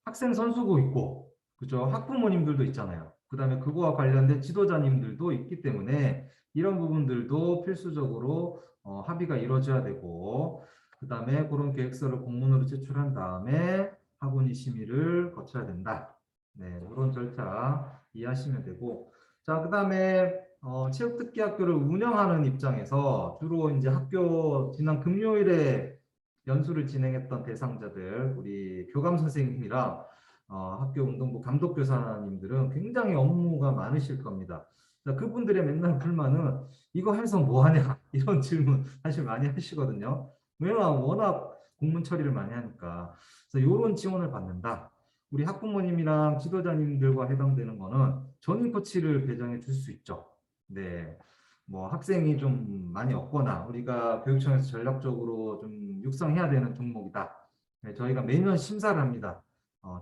학생 선수고 있고, 그죠? 학부모님들도 있잖아요. 그 다음에 그거와 관련된 지도자님들도 있기 때문에 이런 부분들도 필수적으로 합의가 이루어져야 되고, 그 다음에 그런 계획서를 공문으로 제출한 다음에 학원이 심의를 거쳐야 된다. 네, 이런 절차 이해하시면 되고, 자, 그 다음에 체육특기학교를 운영하는 입장에서 주로 이제 학교 지난 금요일에 연수를 진행했던 대상자들, 우리 교감 선생님이랑 학교 운동부 감독교사님들은 굉장히 업무가 많으실 겁니다. 그분들의 맨날 불만은 이거 해서 뭐 하냐 이런 질문 사실 많이 하시거든요. 왜냐면 워낙 공문 처리를 많이 하니까. 그래서 이런 지원을 받는다. 우리 학부모님이랑 지도자님들과 해당되는 거는 전임 코치를 배정해 줄 수 있죠. 네. 뭐 학생이 좀 많이 없거나 우리가 교육청에서 전략적으로 좀 육성해야 되는 종목이다. 네, 저희가 매년 심사를 합니다.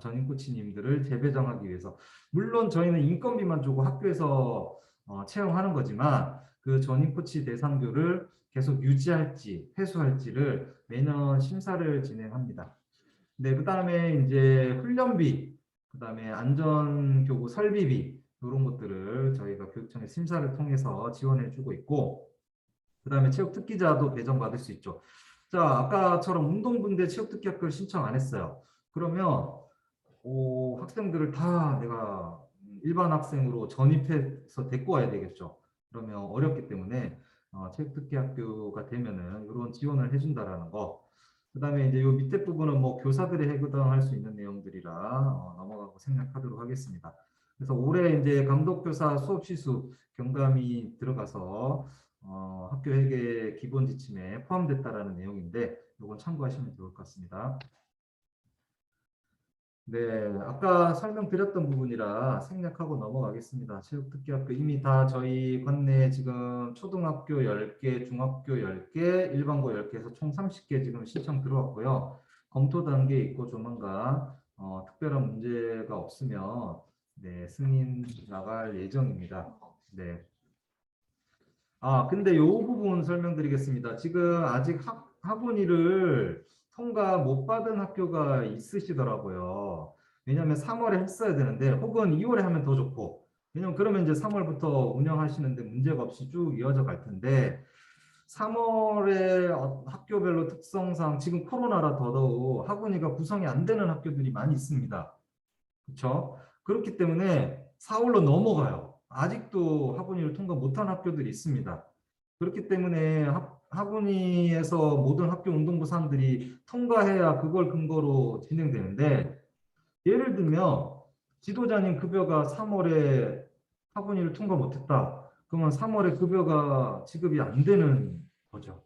전임 코치님들을 재배정하기 위해서. 물론 저희는 인건비만 주고 학교에서 채용하는 거지만 그 전임 코치 대상교를 계속 유지할지 회수할지를 매년 심사를 진행합니다. 네, 그다음에 이제 훈련비, 그다음에 안전교구 설비비 이런 것들을 저희가 교육청의 심사를 통해서 지원해주고 있고, 그다음에 체육특기자도 배정받을 수 있죠. 자, 아까처럼 운동부인데 체육특기학교를 신청 안 했어요. 그러면 학생들을 다 내가 일반 학생으로 전입해서 데리고 와야 되겠죠. 그러면 어렵기 때문에 체육특기학교가 되면은 이런 지원을 해준다라는 거. 그다음에 이제 요 밑에 부분은 뭐 교사들이 해당할 수 있는 내용들이라 넘어가고 생략하도록 하겠습니다. 그래서 올해 이제 감독교사 수업 시수 경감이 들어가서 학교 회계 기본 지침에 포함됐다라는 내용인데 이건 참고하시면 좋을 것 같습니다. 네, 아까 설명드렸던 부분이라 생략하고 넘어가겠습니다. 체육특기학교 이미 다 저희 관내에 지금 초등학교 10개, 중학교 10개, 일반고 10개에서 총 30개 지금 신청 들어왔고요. 검토 단계에 있고 조만간 특별한 문제가 없으면 네, 승인 나갈 예정입니다. 네. 근데 이 부분 설명드리겠습니다. 지금 아직 학원일을 통과 못 받은 학교가 있으시더라고요. 왜냐하면 3월에 했어야 되는데 혹은 2월에 하면 더 좋고, 왜냐면 그러면 이제 3월부터 운영하시는데 문제가 없이 쭉 이어져 갈 텐데 3월에 학교별로 특성상 지금 코로나라 더더욱 학원이가 구성이 안 되는 학교들이 많이 있습니다. 그렇죠? 그렇기 때문에 4월로 넘어가요. 아직도 학원이를 통과 못한 학교들이 있습니다. 그렇기 때문에 학원이에서 모든 학교 운동부 사람들이 통과해야 그걸 근거로 진행되는데, 예를 들면 지도자님 급여가 3월에 학원이를 통과 못했다. 그러면 3월에 급여가 지급이 안 되는 거죠.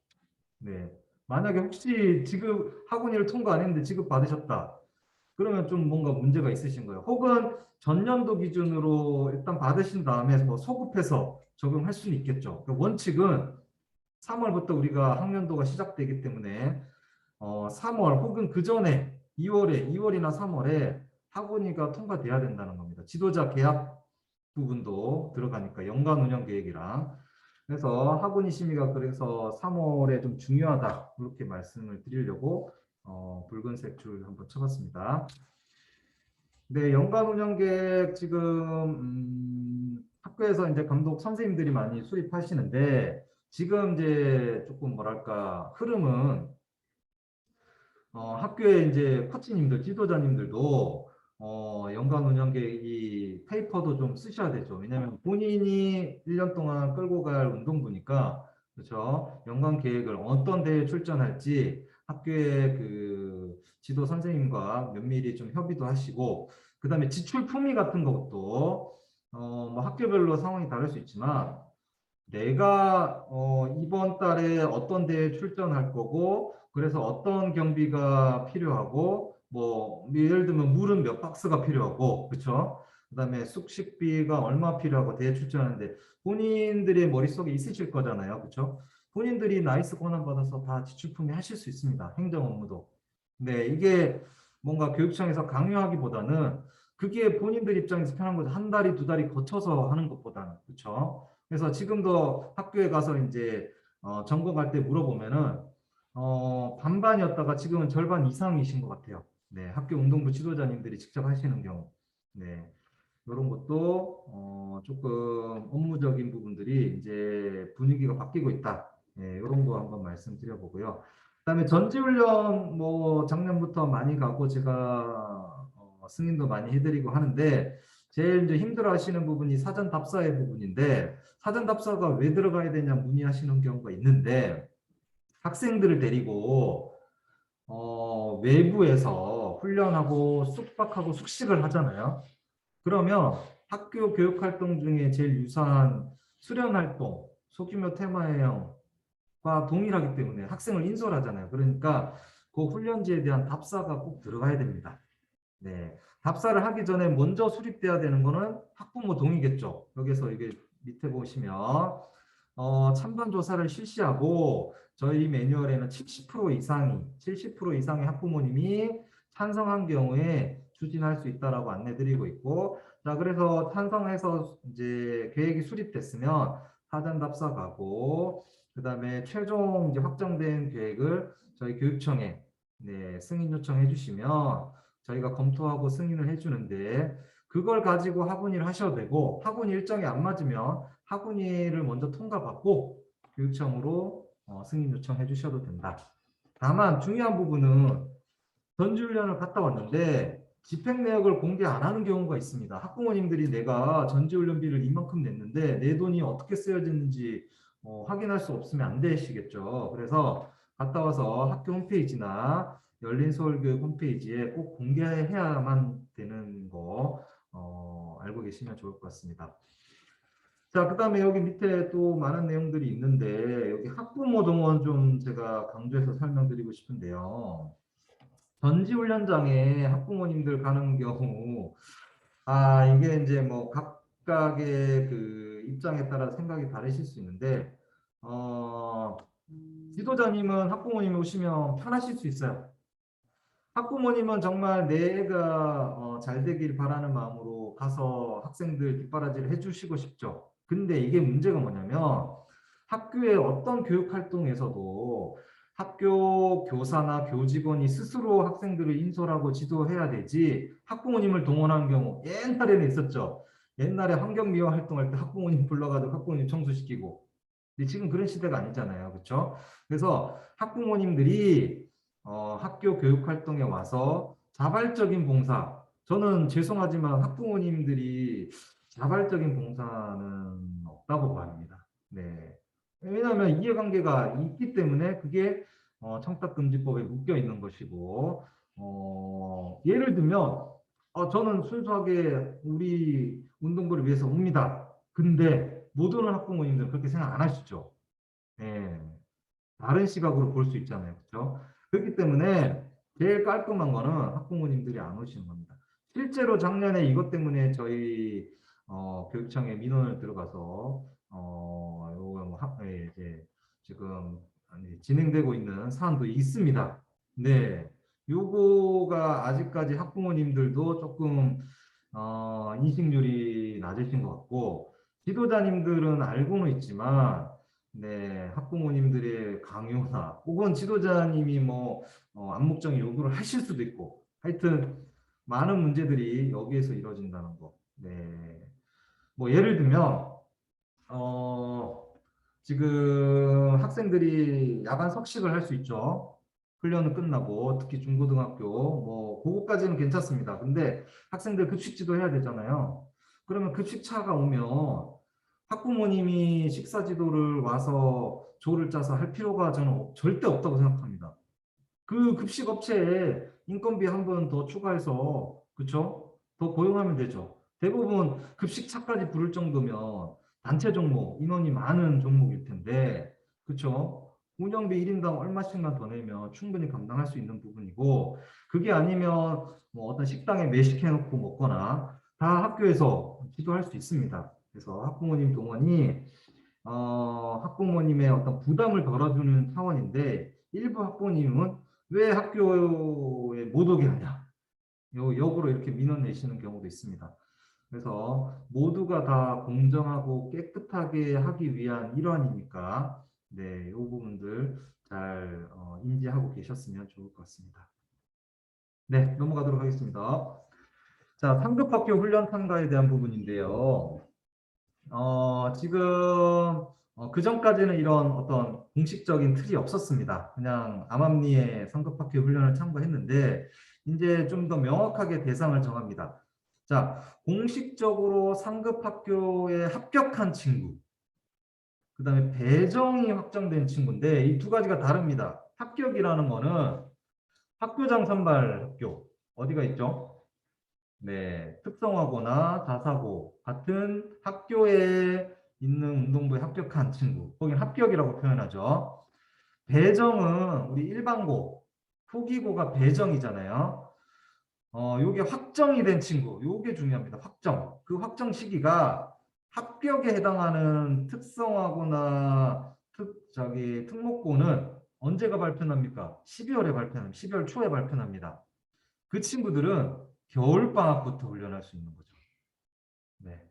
네. 만약에 혹시 지급 학원이를 통과 안 했는데 지급 받으셨다. 그러면 좀 뭔가 문제가 있으신 거예요. 혹은 전년도 기준으로 일단 받으신 다음에 뭐 소급해서 적용할 수는 있겠죠. 원칙은 3월부터 우리가 학년도가 시작되기 때문에 3월 혹은 그 전에 2월이나 3월에 학원이가 통과돼야 된다는 겁니다. 지도자 계약 부분도 들어가니까 연간 운영 계획이랑. 그래서 학원이 심의가 그래서 3월에 좀 중요하다 이렇게 말씀을 드리려고 붉은색 줄 한번 쳐봤습니다. 네, 연간 운영 계획 지금 학교에서 이제 감독 선생님들이 많이 수립하시는데 지금 이제 조금 뭐랄까 흐름은 학교에 이제 코치님들, 지도자님들도 연간 운영 계획 이 페이퍼도 좀 쓰셔야 되죠. 왜냐하면 본인이 1년 동안 끌고 갈 운동부니까 그렇죠. 연간 계획을 어떤 대회에 출전할지 학교의 그 지도 선생님과 면밀히 좀 협의도 하시고, 그다음에 지출 품위 같은 것도 뭐 학교별로 상황이 다를 수 있지만 내가 이번 달에 어떤 대회에 출전할 거고 그래서 어떤 경비가 필요하고 뭐 예를 들면 물은 몇 박스가 필요하고 그렇죠. 그다음에 숙식비가 얼마 필요하고 대회 출전하는데 본인들의 머릿속에 있으실 거잖아요. 그렇죠? 본인들이 나이스 권한 받아서 다 지출품위 하실 수 있습니다. 행정 업무도. 네, 이게 뭔가 교육청에서 강요하기보다는 그게 본인들 입장에서 편한 거죠. 한 달이 두 달이 거쳐서 하는 것보다는. 그렇죠? 그래서 지금도 학교에 가서 이제 점검할 때 물어보면은 반반이었다가 지금은 절반 이상이신 것 같아요. 네, 학교 운동부 지도자님들이 직접 하시는 경우. 네, 이런 것도 조금 업무적인 부분들이 이제 분위기가 바뀌고 있다. 네, 이런 거 한번 말씀드려보고요. 그다음에 전지훈련 뭐 작년부터 많이 가고 제가 승인도 많이 해드리고 하는데 제일 이제 힘들어하시는 부분이 사전 답사의 부분인데 사전 답사가 왜 들어가야 되냐 문의하시는 경우가 있는데 학생들을 데리고 외부에서 훈련하고 숙박하고 숙식을 하잖아요. 그러면 학교 교육활동 중에 제일 유사한 수련활동, 소규모 테마여행과 동일하기 때문에 학생을 인솔하잖아요. 그러니까 그 훈련지에 대한 답사가 꼭 들어가야 됩니다. 네, 답사를 하기 전에 먼저 수립돼야 되는 거는 학부모 동의겠죠. 여기서 이게 밑에 보시면 찬반 조사를 실시하고 저희 매뉴얼에는 70% 이상의 학부모님이 찬성한 경우에 추진할 수 있다라고 안내드리고 있고, 자 그래서 찬성해서 이제 계획이 수립됐으면 사전 답사 가고, 그 다음에 최종 이제 확정된 계획을 저희 교육청에 승인 요청해 주시면 저희가 검토하고 승인을 해주는데, 그걸 가지고 학원일을 하셔도 되고 학원 일정이 안 맞으면 학원일을 먼저 통과받고 교육청으로 승인 요청해 주셔도 된다. 다만 중요한 부분은 전지훈련을 갔다 왔는데 집행 내역을 공개 안 하는 경우가 있습니다. 학부모님들이 내가 전지훈련비를 이만큼 냈는데 내 돈이 어떻게 쓰여졌는지 확인할 수 없으면 안 되시겠죠. 그래서 갔다 와서 학교 홈페이지나 열린서울교육 홈페이지에 꼭 공개해야만 되는 거 알고 계시면 좋을 것 같습니다. 자, 그 다음에 여기 밑에 또 많은 내용들이 있는데 여기 학부모 동원 좀 제가 강조해서 설명드리고 싶은데요. 전지훈련장에 학부모님들 가는 경우 이게 이제 뭐 각각의 그 입장에 따라 생각이 다르실 수 있는데 지도자님은 학부모님이 오시면 편하실 수 있어요. 학부모님은 정말 내 애가 잘 되길 바라는 마음으로 가서 학생들 뒷바라지를 해주시고 싶죠. 근데 이게 문제가 뭐냐면 학교의 어떤 교육활동에서도 학교 교사나 교직원이 스스로 학생들을 인솔하고 지도해야 되지 학부모님을 동원하는 경우 옛날에는 있었죠. 옛날에 환경미화 활동할 때 학부모님 불러가지고 학부모님 청소시키고. 근데 지금 그런 시대가 아니잖아요. 그렇죠? 그래서 학부모님들이 학교 교육활동에 와서 자발적인 봉사, 저는 죄송하지만 학부모님들이 자발적인 봉사는 없다고 봅니다. 네. 왜냐하면 이해관계가 있기 때문에 그게 청탁금지법에 묶여 있는 것이고, 예를 들면 저는 순수하게 우리 운동부를 위해서 옵니다. 근데 못 오는 학부모님들은 그렇게 생각 안 하시죠. 네. 다른 시각으로 볼 수 있잖아요. 그렇죠? 그렇기 때문에 제일 깔끔한 거는 학부모님들이 안 오시는 겁니다. 실제로 작년에 이것 때문에 저희 교육청에 민원을 들어가서 요거 뭐 이제 지금 진행되고 있는 사안도 있습니다. 네, 요거가 아직까지 학부모님들도 조금 인식률이 낮으신 것 같고 지도자님들은 알고는 있지만 네, 학부모님들의 강요나 혹은 지도자님이 뭐 암묵적인 요구를 하실 수도 있고 하여튼 많은 문제들이 여기에서 이루어진다는 거. 네. 뭐 예를 들면 지금 학생들이 야간 석식을 할 수 있죠. 훈련은 끝나고 특히 중고등학교 뭐 그거까지는 괜찮습니다. 근데 학생들 급식지도 해야 되잖아요. 그러면 급식차가 오면 학부모님이 식사 지도를 와서 조를 짜서 할 필요가 저는 절대 없다고 생각합니다. 그 급식 업체에 인건비 한 번 더 추가해서 그렇죠? 더 고용하면 되죠. 대부분 급식차까지 부를 정도면 단체 종목, 인원이 많은 종목일 텐데 그렇죠? 운영비 1인당 얼마씩만 더 내면 충분히 감당할 수 있는 부분이고 그게 아니면 뭐 어떤 식당에 매식해놓고 먹거나 다 학교에서 지도할 수 있습니다. 그래서 학부모님 동원이 학부모님의 어떤 부담을 덜어주는 차원인데 일부 학부모님은 왜 학교에 못 오게 하냐 역으로 이렇게 민원 내시는 경우도 있습니다. 그래서 모두가 다 공정하고 깨끗하게 하기 위한 일환이니까 네, 이 부분들 잘 인지하고 계셨으면 좋을 것 같습니다. 네, 넘어가도록 하겠습니다. 자, 상급학교 훈련 참가에 대한 부분인데요. 지금 그 전까지는 이런 어떤 공식적인 틀이 없었습니다. 그냥 암암리에 상급학교 훈련을 참가했는데 이제 좀 더 명확하게 대상을 정합니다. 자, 공식적으로 상급 학교에 합격한 친구, 그 다음에 배정이 확정된 친구인데 이 두 가지가 다릅니다. 합격이라는 거는 학교장 선발 학교, 어디가 있죠? 네, 특성화고나 다사고 같은 학교에 있는 운동부에 합격한 친구, 거긴 합격이라고 표현하죠. 배정은 우리 일반고, 후기고가 배정이잖아요. 요게 확정이 된 친구, 요게 중요합니다. 확정. 그 확정 시기가 합격에 해당하는 특성화고나 특목고는 언제가 발표납니까? 12월에 발표합니다. 12월 초에 발표납니다. 그 친구들은 겨울방학부터 훈련할 수 있는 거죠. 네.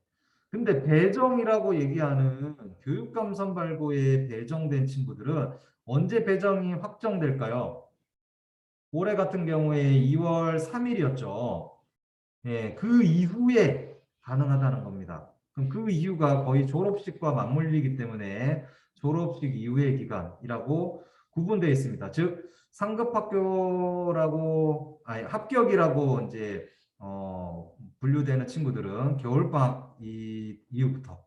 근데 배정이라고 얘기하는 교육감 선발고에 배정된 친구들은 언제 배정이 확정될까요? 올해 같은 경우에 2월 3일이었죠. 예, 그 이후에 가능하다는 겁니다. 그럼 그 이유가 거의 졸업식과 맞물리기 때문에 졸업식 이후의 기간이라고 구분되어 있습니다. 즉 상급학교라고 아니 합격이라고 이제 분류되는 친구들은 겨울방학 이후부터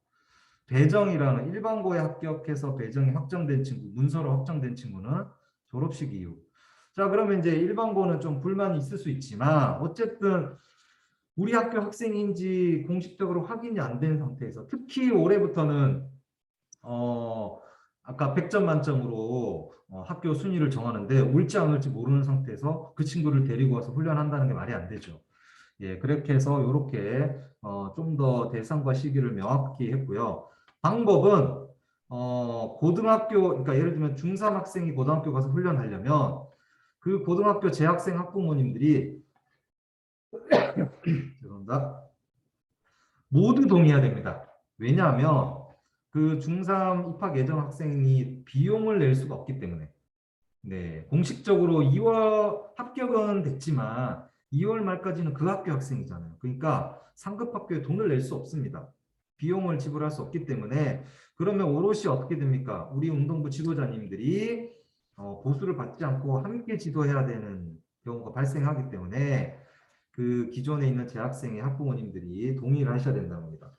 배정이라는 일반고에 합격해서 배정이 확정된 친구, 문서로 확정된 친구는 졸업식 이후. 자, 그러면 이제 일반고는 좀 불만이 있을 수 있지만 어쨌든 우리 학교 학생인지 공식적으로 확인이 안 된 상태에서 특히 올해부터는 아까 100점 만점으로 학교 순위를 정하는데 올지 안 올지 모르는 상태에서 그 친구를 데리고 와서 훈련한다는 게 말이 안 되죠. 예, 그렇게 해서 이렇게 좀 더 대상과 시기를 명확히 했고요. 방법은 고등학교, 그러니까 예를 들면 중3 학생이 고등학교 가서 훈련하려면 그 고등학교 재학생 학부모님들이 죄송합니다. 모두 동의해야 됩니다. 왜냐하면 그 중3 입학 예정 학생이 비용을 낼 수가 없기 때문에. 네, 공식적으로 2월 합격은 됐지만 2월 말까지는 그 학교 학생이잖아요. 그러니까 상급 학교에 돈을 낼 수 없습니다. 비용을 지불할 수 없기 때문에 그러면 오롯이 어떻게 됩니까? 우리 운동부 지도자님들이 보수를 받지 않고 함께 지도해야 되는 경우가 발생하기 때문에 그 기존에 있는 재학생의 학부모님들이 동의를 하셔야 된다는 겁니다.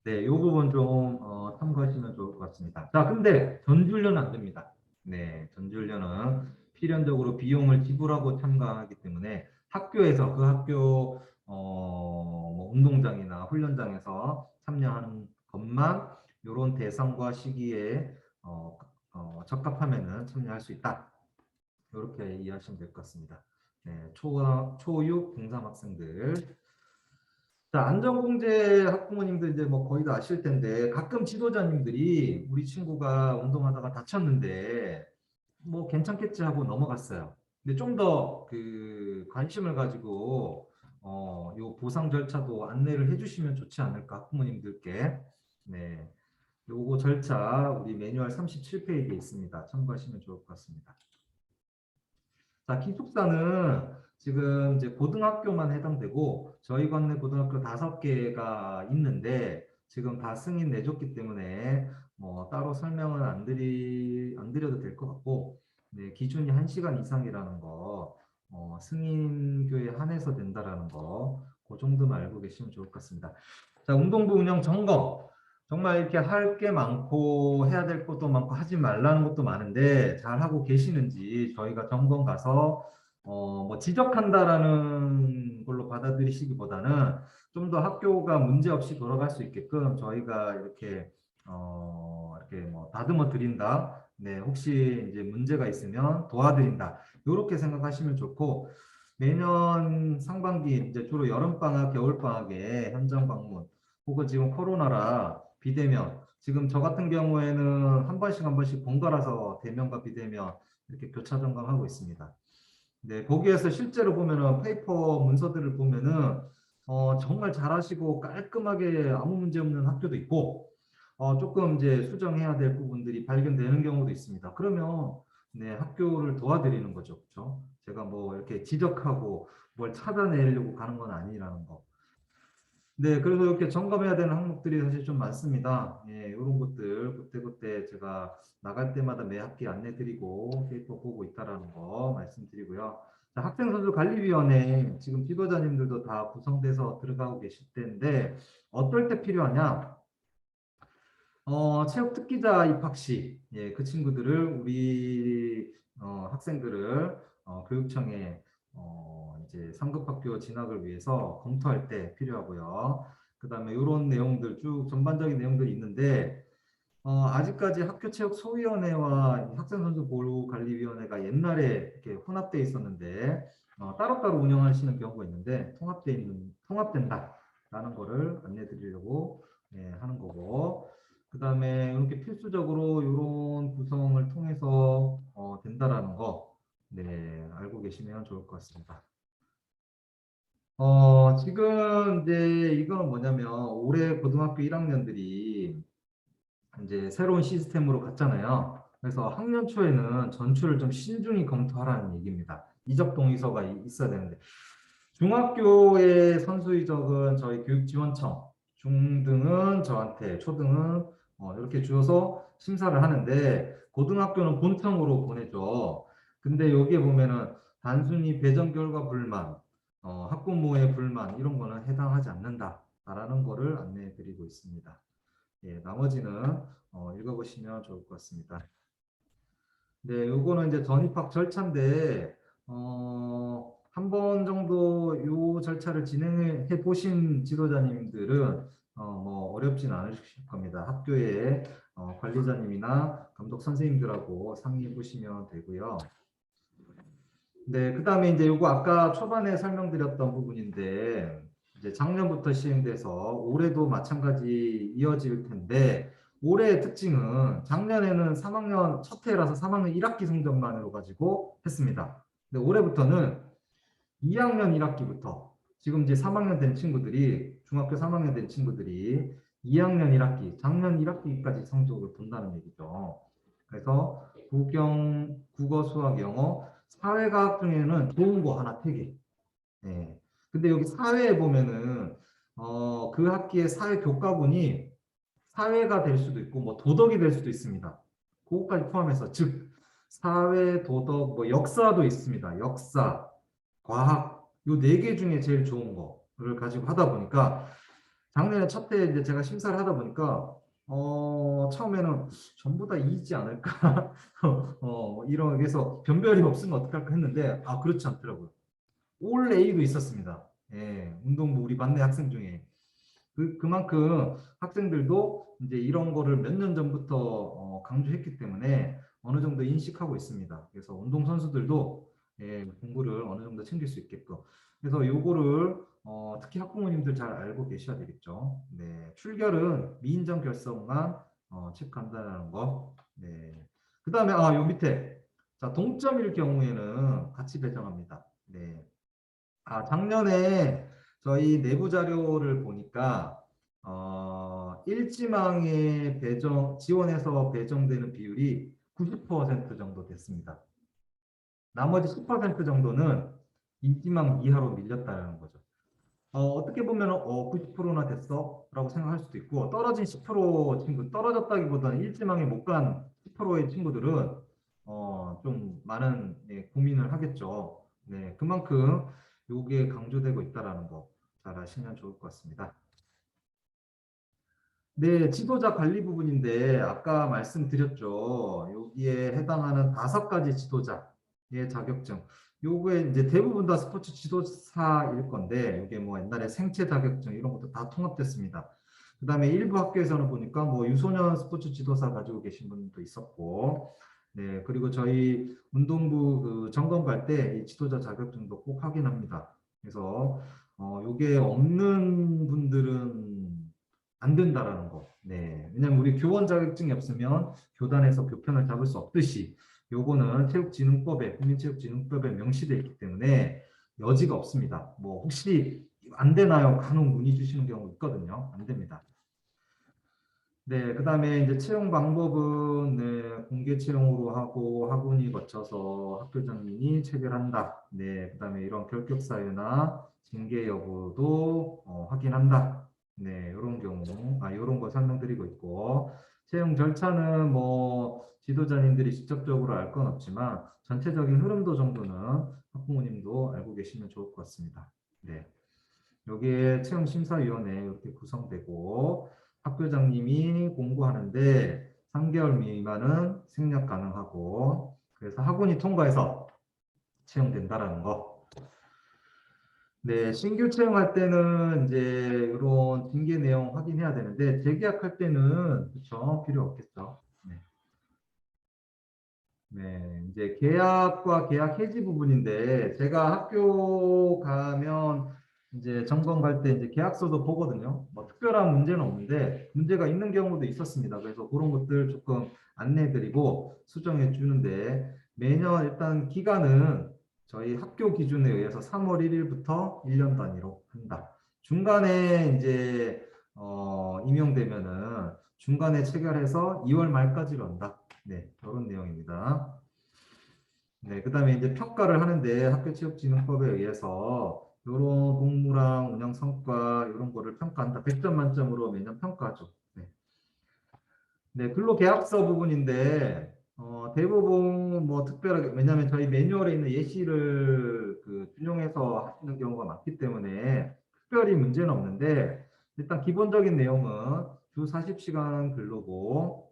네, 이 부분 좀 참고하시면 좋을 것 같습니다. 자, 근데 전지훈련은 안 됩니다. 네, 전지훈련은 필연적으로 비용을 지불하고 참가하기 때문에 학교에서 그 학교 뭐 운동장이나 훈련장에서 참여하는 것만 이런 대상과 시기에 적합하면은 참여할 수 있다. 이렇게 이해하시면 될 것 같습니다. 네, 초6, 중3 학생들. 자, 안전공제 학부모님들 이제 뭐 거의 다 아실 텐데 가끔 지도자님들이 우리 친구가 운동하다가 다쳤는데 뭐 괜찮겠지 하고 넘어갔어요. 근데 좀 더 그 관심을 가지고 요 보상 절차도 안내를 해주시면 좋지 않을까 학부모님들께. 네, 요거 절차 우리 매뉴얼 37페이지에 있습니다. 참고하시면 좋을 것 같습니다. 자, 기숙사는 지금 이제 고등학교만 해당되고 저희 관내 고등학교 5개가 있는데 지금 다 승인 내줬기 때문에 뭐 따로 설명은 안 드려도 될 것 같고, 네, 기준이 1시간 이상이라는 거, 승인교에 한해서 된다라는 거, 그 정도만 알고 계시면 좋을 것 같습니다. 자, 운동부 운영 점검. 정말 이렇게 할 게 많고 해야 될 것도 많고 하지 말라는 것도 많은데 잘 하고 계시는지 저희가 점검 가서 뭐 지적한다라는 걸로 받아들이시기보다는 좀 더 학교가 문제 없이 돌아갈 수 있게끔 저희가 이렇게 이렇게 뭐 다듬어 드린다. 네, 혹시 이제 문제가 있으면 도와드린다. 이렇게 생각하시면 좋고, 매년 상반기 이제 주로 여름방학, 겨울방학에 현장 방문 혹은 지금 코로나라 비대면, 지금 저 같은 경우에는 한 번씩 번갈아서 대면과 비대면 이렇게 교차 점검하고 있습니다. 네, 거기에서 실제로 보면은 페이퍼 문서들을 보면은 정말 잘하시고 깔끔하게 아무 문제 없는 학교도 있고 조금 이제 수정해야 될 부분들이 발견되는 경우도 있습니다. 그러면 네, 학교를 도와드리는 거죠. 그렇죠? 제가 뭐 이렇게 지적하고 뭘 찾아내려고 가는 건 아니라는 거. 네, 그래서 이렇게 점검해야 되는 항목들이 사실 좀 많습니다. 예, 이런 것들 그때 제가 나갈 때마다 매 학기 안내드리고 페이퍼 보고 있다라는 거 말씀드리고요. 자, 학생선수관리위원회 지금 지도자님들도 다 구성돼서 들어가고 계실 텐데 어떨 때 필요하냐? 체육 특기자 입학 시, 예, 그 친구들을 우리 학생들을 교육청에 이제 상급학교 진학을 위해서 검토할 때 필요하고요. 그 다음에 이런 내용들 쭉 전반적인 내용들이 있는데 아직까지 학교체육소위원회와 학생선수보호관리위원회가 옛날에 이렇게 혼합돼 있었는데 따로따로 운영하시는 경우가 있는데 통합된다라는 거를 안내드리려고 하는 거고. 그 다음에 이렇게 필수적으로 이런 구성을 통해서 된다라는 거, 네, 알고 계시면 좋을 것 같습니다. 지금 이제 이건 뭐냐면 올해 고등학교 1학년들이 이제 새로운 시스템으로 갔잖아요. 그래서 학년 초에는 전출을 좀 신중히 검토하라는 얘기입니다. 이적 동의서가 있어야 되는데 중학교의 선수 이적은 저희 교육지원청, 중등은 저한테, 초등은 이렇게 주어서 심사를 하는데 고등학교는 본청으로 보내죠. 근데 여기에 보면은 단순히 배정 결과 불만, 학부모의 불만 이런 거는 해당하지 않는다라는 거를 안내해 드리고 있습니다. 예, 나머지는 읽어보시면 좋을 것 같습니다. 네, 요거는 이제 전입학 절차인데 한 번 정도 요 절차를 진행해 보신 지도자님들은 뭐 어렵진 않으실 겁니다. 학교의 관리자님이나 감독 선생님들하고 상의해 보시면 되고요. 네, 그 다음에 이제 요거 아까 초반에 설명드렸던 부분인데 이제 작년부터 시행돼서 올해도 마찬가지 이어질 텐데 올해의 특징은 작년에는 3학년 첫 해라서 3학년 1학기 성적만으로 가지고 했습니다. 근데 올해부터는 2학년 1학기부터 지금 이제 3학년 된 친구들이 중학교 3학년 된 친구들이 2학년 1학기 작년 1학기까지 성적을 본다는 얘기죠. 그래서 국어, 수학, 영어, 사회과학 중에는 좋은 거 하나 택이. 예. 근데 여기 사회에 보면은 그 학기의 사회 교과군이 사회가 될 수도 있고 뭐 도덕이 될 수도 있습니다. 그것까지 포함해서 즉 사회, 도덕, 뭐 역사도 있습니다. 역사, 과학 요 네 개 중에 제일 좋은 거를 가지고 하다 보니까 작년에 첫 해 이제 제가 심사를 하다 보니까 처음에는 전부 다 E지 않을까 이런 그래서 변별이 없으면 어떡할까 했는데 그렇지 않더라고요. 올 A도 있었습니다. 예, 운동부 우리 반내 학생 중에 그만큼 학생들도 이제 이런 거를 몇 년 전부터 강조했기 때문에 어느 정도 인식하고 있습니다. 그래서 운동 선수들도 공부를 어느 정도 챙길 수 있게끔. 그래서 요거를 특히 학부모님들 잘 알고 계셔야 되겠죠. 네, 출결은 미인정 결성만 체크한다는 거. 네. 그다음에 요 밑에 자 동점일 경우에는 같이 배정합니다. 네. 작년에 저희 내부 자료를 보니까 일지망에 지원해서 배정되는 비율이 90% 정도 됐습니다. 나머지 10% 정도는 일지망 이하로 밀렸다는 거죠. 어떻게 보면 90%나 됐어? 라고 생각할 수도 있고 떨어진 10% 친구, 떨어졌다기보다는 일지망에 못 간 10%의 친구들은 좀 많은 고민을 하겠죠. 네, 그만큼 요게 강조되고 있다는 거 잘 아시면 좋을 것 같습니다. 네, 지도자 관리 부분인데 아까 말씀드렸죠. 여기에 해당하는 5가지 지도자의 자격증. 요거에 이제 대부분 다 스포츠 지도사일 건데 이게 뭐 옛날에 생체 자격증 이런 것도 다 통합됐습니다. 그다음에 일부 학교에서는 보니까 뭐 유소년 스포츠 지도사 가지고 계신 분도 있었고, 네, 그리고 저희 운동부 그 점검 갈 때 이 지도자 자격증도 꼭 확인합니다. 그래서 요게 없는 분들은 안 된다라는 거. 네. 왜냐면 우리 교원 자격증이 없으면 교단에서 교편을 잡을 수 없듯이 요거는 체육진흥법에 국민체육진흥법에 명시되어 있기 때문에 여지가 없습니다. 뭐 혹시 안 되나요? 간혹 문의 주시는 경우 있거든요. 안 됩니다. 네, 그 다음에 이제 채용 방법은 공개 채용으로 하고 학원이 거쳐서 학교장님이 체결한다. 네, 그 다음에 이런 결격 사유나 징계 여부도 확인한다. 네, 이런 경우, 이런 거 설명드리고 있고, 채용 절차는 뭐 지도자님들이 직접적으로 알 건 없지만 전체적인 흐름도 정도는 학부모님도 알고 계시면 좋을 것 같습니다. 네, 여기에 채용심사위원회 이렇게 구성되고 학교장님이 공고하는데 3개월 미만은 생략 가능하고, 그래서 학원이 통과해서 채용된다라는 거. 네, 신규 채용할 때는 이제 이런 징계 내용 확인해야 되는데 재계약할 때는 그렇죠, 필요 없겠죠. 네. 네, 이제 계약과 계약 해지 부분인데 제가 학교 가면 이제 점검 갈 때 이제 계약서도 보거든요. 뭐 특별한 문제는 없는데 문제가 있는 경우도 있었습니다. 그래서 그런 것들 조금 안내드리고 수정해 주는데, 매년 일단 기간은 저희 학교 기준에 의해서 3월 1일부터 1년 단위로 한다. 중간에 이제 임용되면은 중간에 체결해서 2월 말까지로 한다. 네, 그런 내용입니다. 네, 그 다음에 이제 평가를 하는데 학교체육진흥법에 의해서 이런 공무랑 운영 성과 이런 거를 평가한다. 100점 만점으로 매년 평가하죠. 네, 네, 근로계약서 부분인데 대부분 뭐 특별하게, 왜냐하면 저희 매뉴얼에 있는 예시를 그 준용해서 하시는 경우가 많기 때문에 특별히 문제는 없는데, 일단 기본적인 내용은 주 40시간 근로고,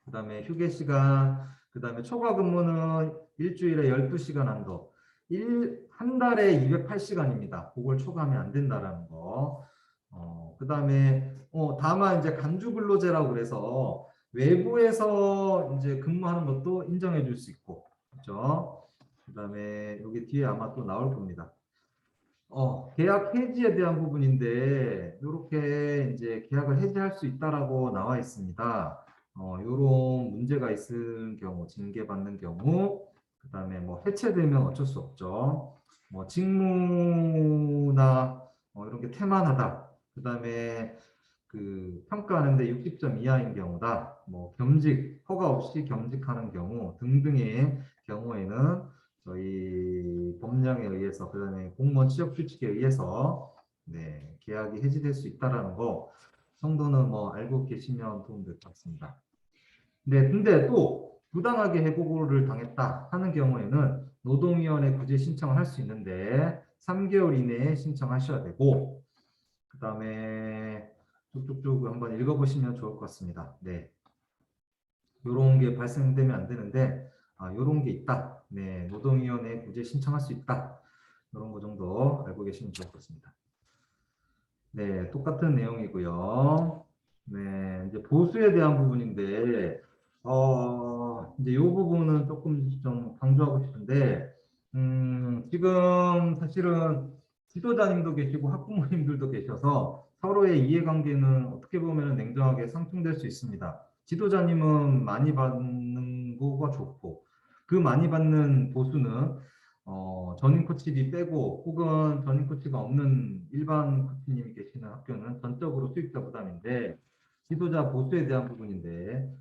그 다음에 휴게 시간, 그 다음에 초과 근무는 일주일에 12시간 한도, 한 달에 208시간입니다. 그걸 초과하면 안 된다라는 거. 그 다음에 다만 이제 간주 근로제라고 그래서 외부에서 이제 근무하는 것도 인정해 줄 수 있고, 그렇죠? 그 다음에 여기 뒤에 아마 또 나올 겁니다. 계약 해지에 대한 부분인데 이렇게 이제 계약을 해지할 수 있다라고 나와 있습니다. 요런 문제가 있을 경우, 징계받는 경우, 그 다음에 뭐 해체되면 어쩔 수 없죠. 뭐 직무나 이런 게 태만하다. 그 다음에 그 평가하는데 60점 이하인 경우다. 뭐 겸직, 허가 없이 겸직하는 경우 등등의 경우에는 저희 법령에 의해서, 그 다음에 공무원 취업 규칙에 의해서 네, 계약이 해지될 수 있다라는 거 정도는 뭐 알고 계시면 도움될 것 같습니다. 네, 근데 또 부당하게 해고를 당했다 하는 경우에는 노동위원회 구제 신청을 할 수 있는데 3개월 이내에 신청하셔야 되고, 그 다음에 쭉쭉쭉 한번 읽어보시면 좋을 것 같습니다. 네, 요런 게 발생되면 안 되는데 요런 게 있다. 네, 노동위원회 구제 신청할 수 있다. 이런 거 정도 알고 계시면 좋을 것 같습니다. 네, 똑같은 내용이고요. 네, 이제 보수에 대한 부분인데, 이제 이 부분은 조금 좀 강조하고 싶은데, 지금 사실은 지도자님도 계시고 학부모님들도 계셔서 서로의 이해관계는 어떻게 보면 냉정하게 상충될 수 있습니다. 지도자님은 많이 받는 거가 좋고, 그 많이 받는 보수는 전임 코치비 빼고 혹은 전임 코치가 없는 일반 코치님이 계시는 학교는 전적으로 수익자 부담인데, 지도자 보수에 대한 부분인데,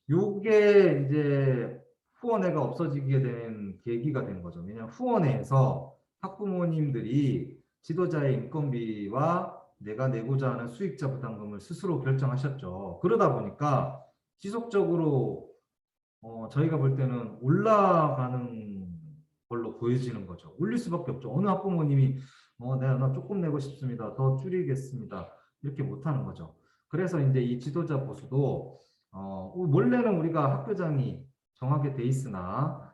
요게 이제 후원회가 없어지게 된 계기가 된 거죠. 왜냐하면 후원회에서 학부모님들이 지도자의 인건비와 내가 내고자 하는 수익자 부담금을 스스로 결정하셨죠. 그러다 보니까 지속적으로 저희가 볼 때는 올라가는 걸로 보여지는 거죠. 올릴 수밖에 없죠. 어느 학부모님이 나 조금 내고 싶습니다. 더 줄이겠습니다. 이렇게 못하는 거죠. 그래서 이제 이 지도자 보수도 원래는 우리가 학교장이 정하게 돼 있으나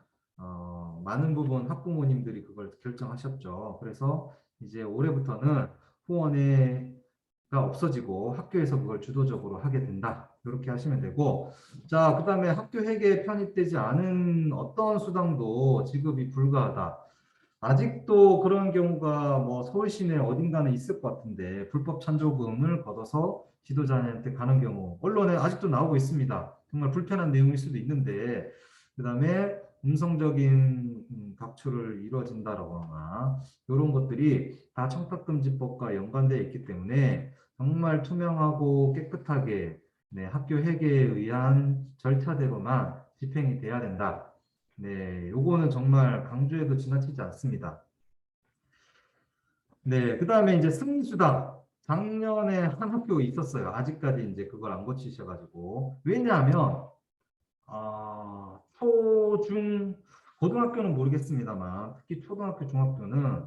많은 부분 학부모님들이 그걸 결정하셨죠. 그래서 이제 올해부터는 후원회가 없어지고 학교에서 그걸 주도적으로 하게 된다. 이렇게 하시면 되고, 자, 그 다음에 학교 회계에 편입되지 않은 어떤 수당도 지급이 불가하다. 아직도 그런 경우가 뭐 서울 시내 어딘가는 있을 것 같은데, 불법 찬조금을 걷어서 지도자한테 가는 경우 언론에 아직도 나오고 있습니다. 정말 불편한 내용일 수도 있는데, 그 다음에 음성적인 각출을 이루어진다라거나 이런 것들이 다 청탁금지법과 연관되어 있기 때문에 정말 투명하고 깨끗하게 네, 학교 회계에 의한 절차대로만 집행이 돼야 된다. 네, 요거는 정말 강조해도 지나치지 않습니다. 네, 그 다음에 이제 승리수당. 작년에 한 학교 있었어요. 아직까지 이제 그걸 안 고치셔가지고. 왜냐하면, 초, 중, 고등학교는 모르겠습니다만, 특히 초등학교, 중학교는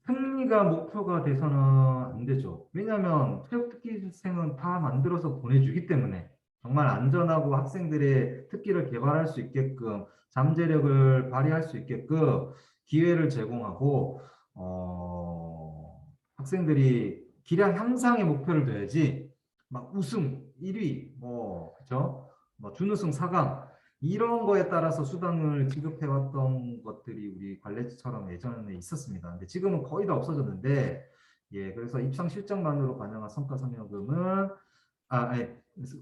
승리가 목표가 돼서는 안 되죠. 왜냐하면 체육특기생은 다 만들어서 보내주기 때문에 정말 안전하고 학생들의 특기를 개발할 수 있게끔 잠재력을 발휘할 수 있게끔 기회를 제공하고 학생들이 기량 향상의 목표를 둬야지 막 우승 1위 뭐 그죠? 뭐 준우승 4강 이런 거에 따라서 수당을 지급해 왔던 것들이 우리 관례처럼 예전에 있었습니다. 근데 지금은 거의 다 없어졌는데, 예, 그래서 입상 실적만으로 반영한 성과상여금은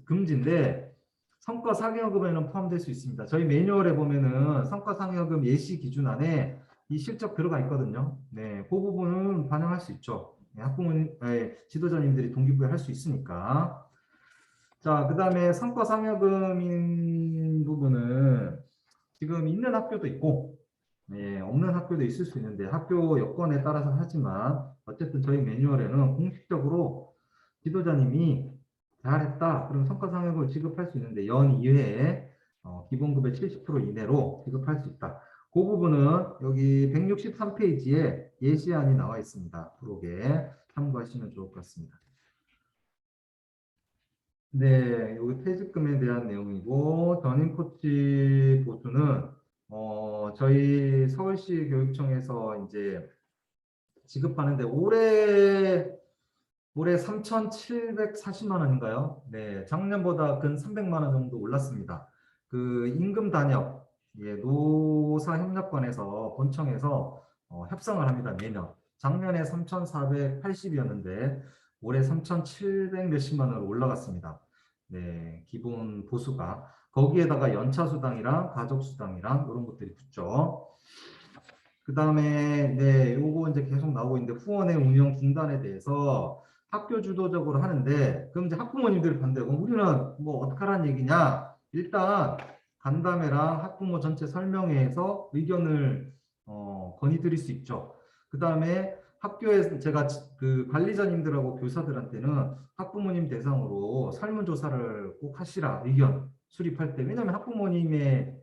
금지인데 성과상여금에는 포함될 수 있습니다. 저희 매뉴얼에 보면은 성과상여금 예시 기준 안에 이 실적 들어가 있거든요. 네, 그 부분은 반영할 수 있죠. 네, 학부모님, 지도자님들이 동기부여 할 수 있으니까. 자, 그 다음에 성과상여금인 부분은 지금 있는 학교도 있고, 예, 없는 학교도 있을 수 있는데 학교 여건에 따라서 하지만 어쨌든 저희 매뉴얼에는 공식적으로 지도자님이 잘했다. 그럼 성과상여금을 지급할 수 있는데 연 2회에 기본급의 70% 이내로 지급할 수 있다. 그 부분은 여기 163페이지에 예시안이 나와 있습니다. 프로게 참고하시면 좋을 것 같습니다. 네, 여기 퇴직금에 대한 내용이고 전임 코치 보수는 저희 서울시 교육청에서 이제 지급하는데 올해 3,740만 원인가요? 네, 작년보다 근 300만 원 정도 올랐습니다. 그 임금 단협, 예, 노사협력관에서 본청에서 협상을 합니다. 매년. 작년에 3,480이었는데 올해 3,700 몇십만 원으로 올라갔습니다. 네, 기본 보수가. 거기에다가 연차 수당이랑 가족 수당이랑 이런 것들이 붙죠. 그 다음에 네, 요거 이제 계속 나오고 있는데 후원의 운영 중단에 대해서 학교 주도적으로 하는데 그럼 이제 학부모님들이 반대하고 우리는 뭐 어떡하라는 얘기냐? 일단 간담회랑 학부모 전체 설명회에서 의견을 건의드릴 수 있죠. 그 다음에 학교에서 제가 그 관리자님들하고 교사들한테는 학부모님 대상으로 설문조사를 꼭 하시라 의견 수립할 때 왜냐하면 학부모님의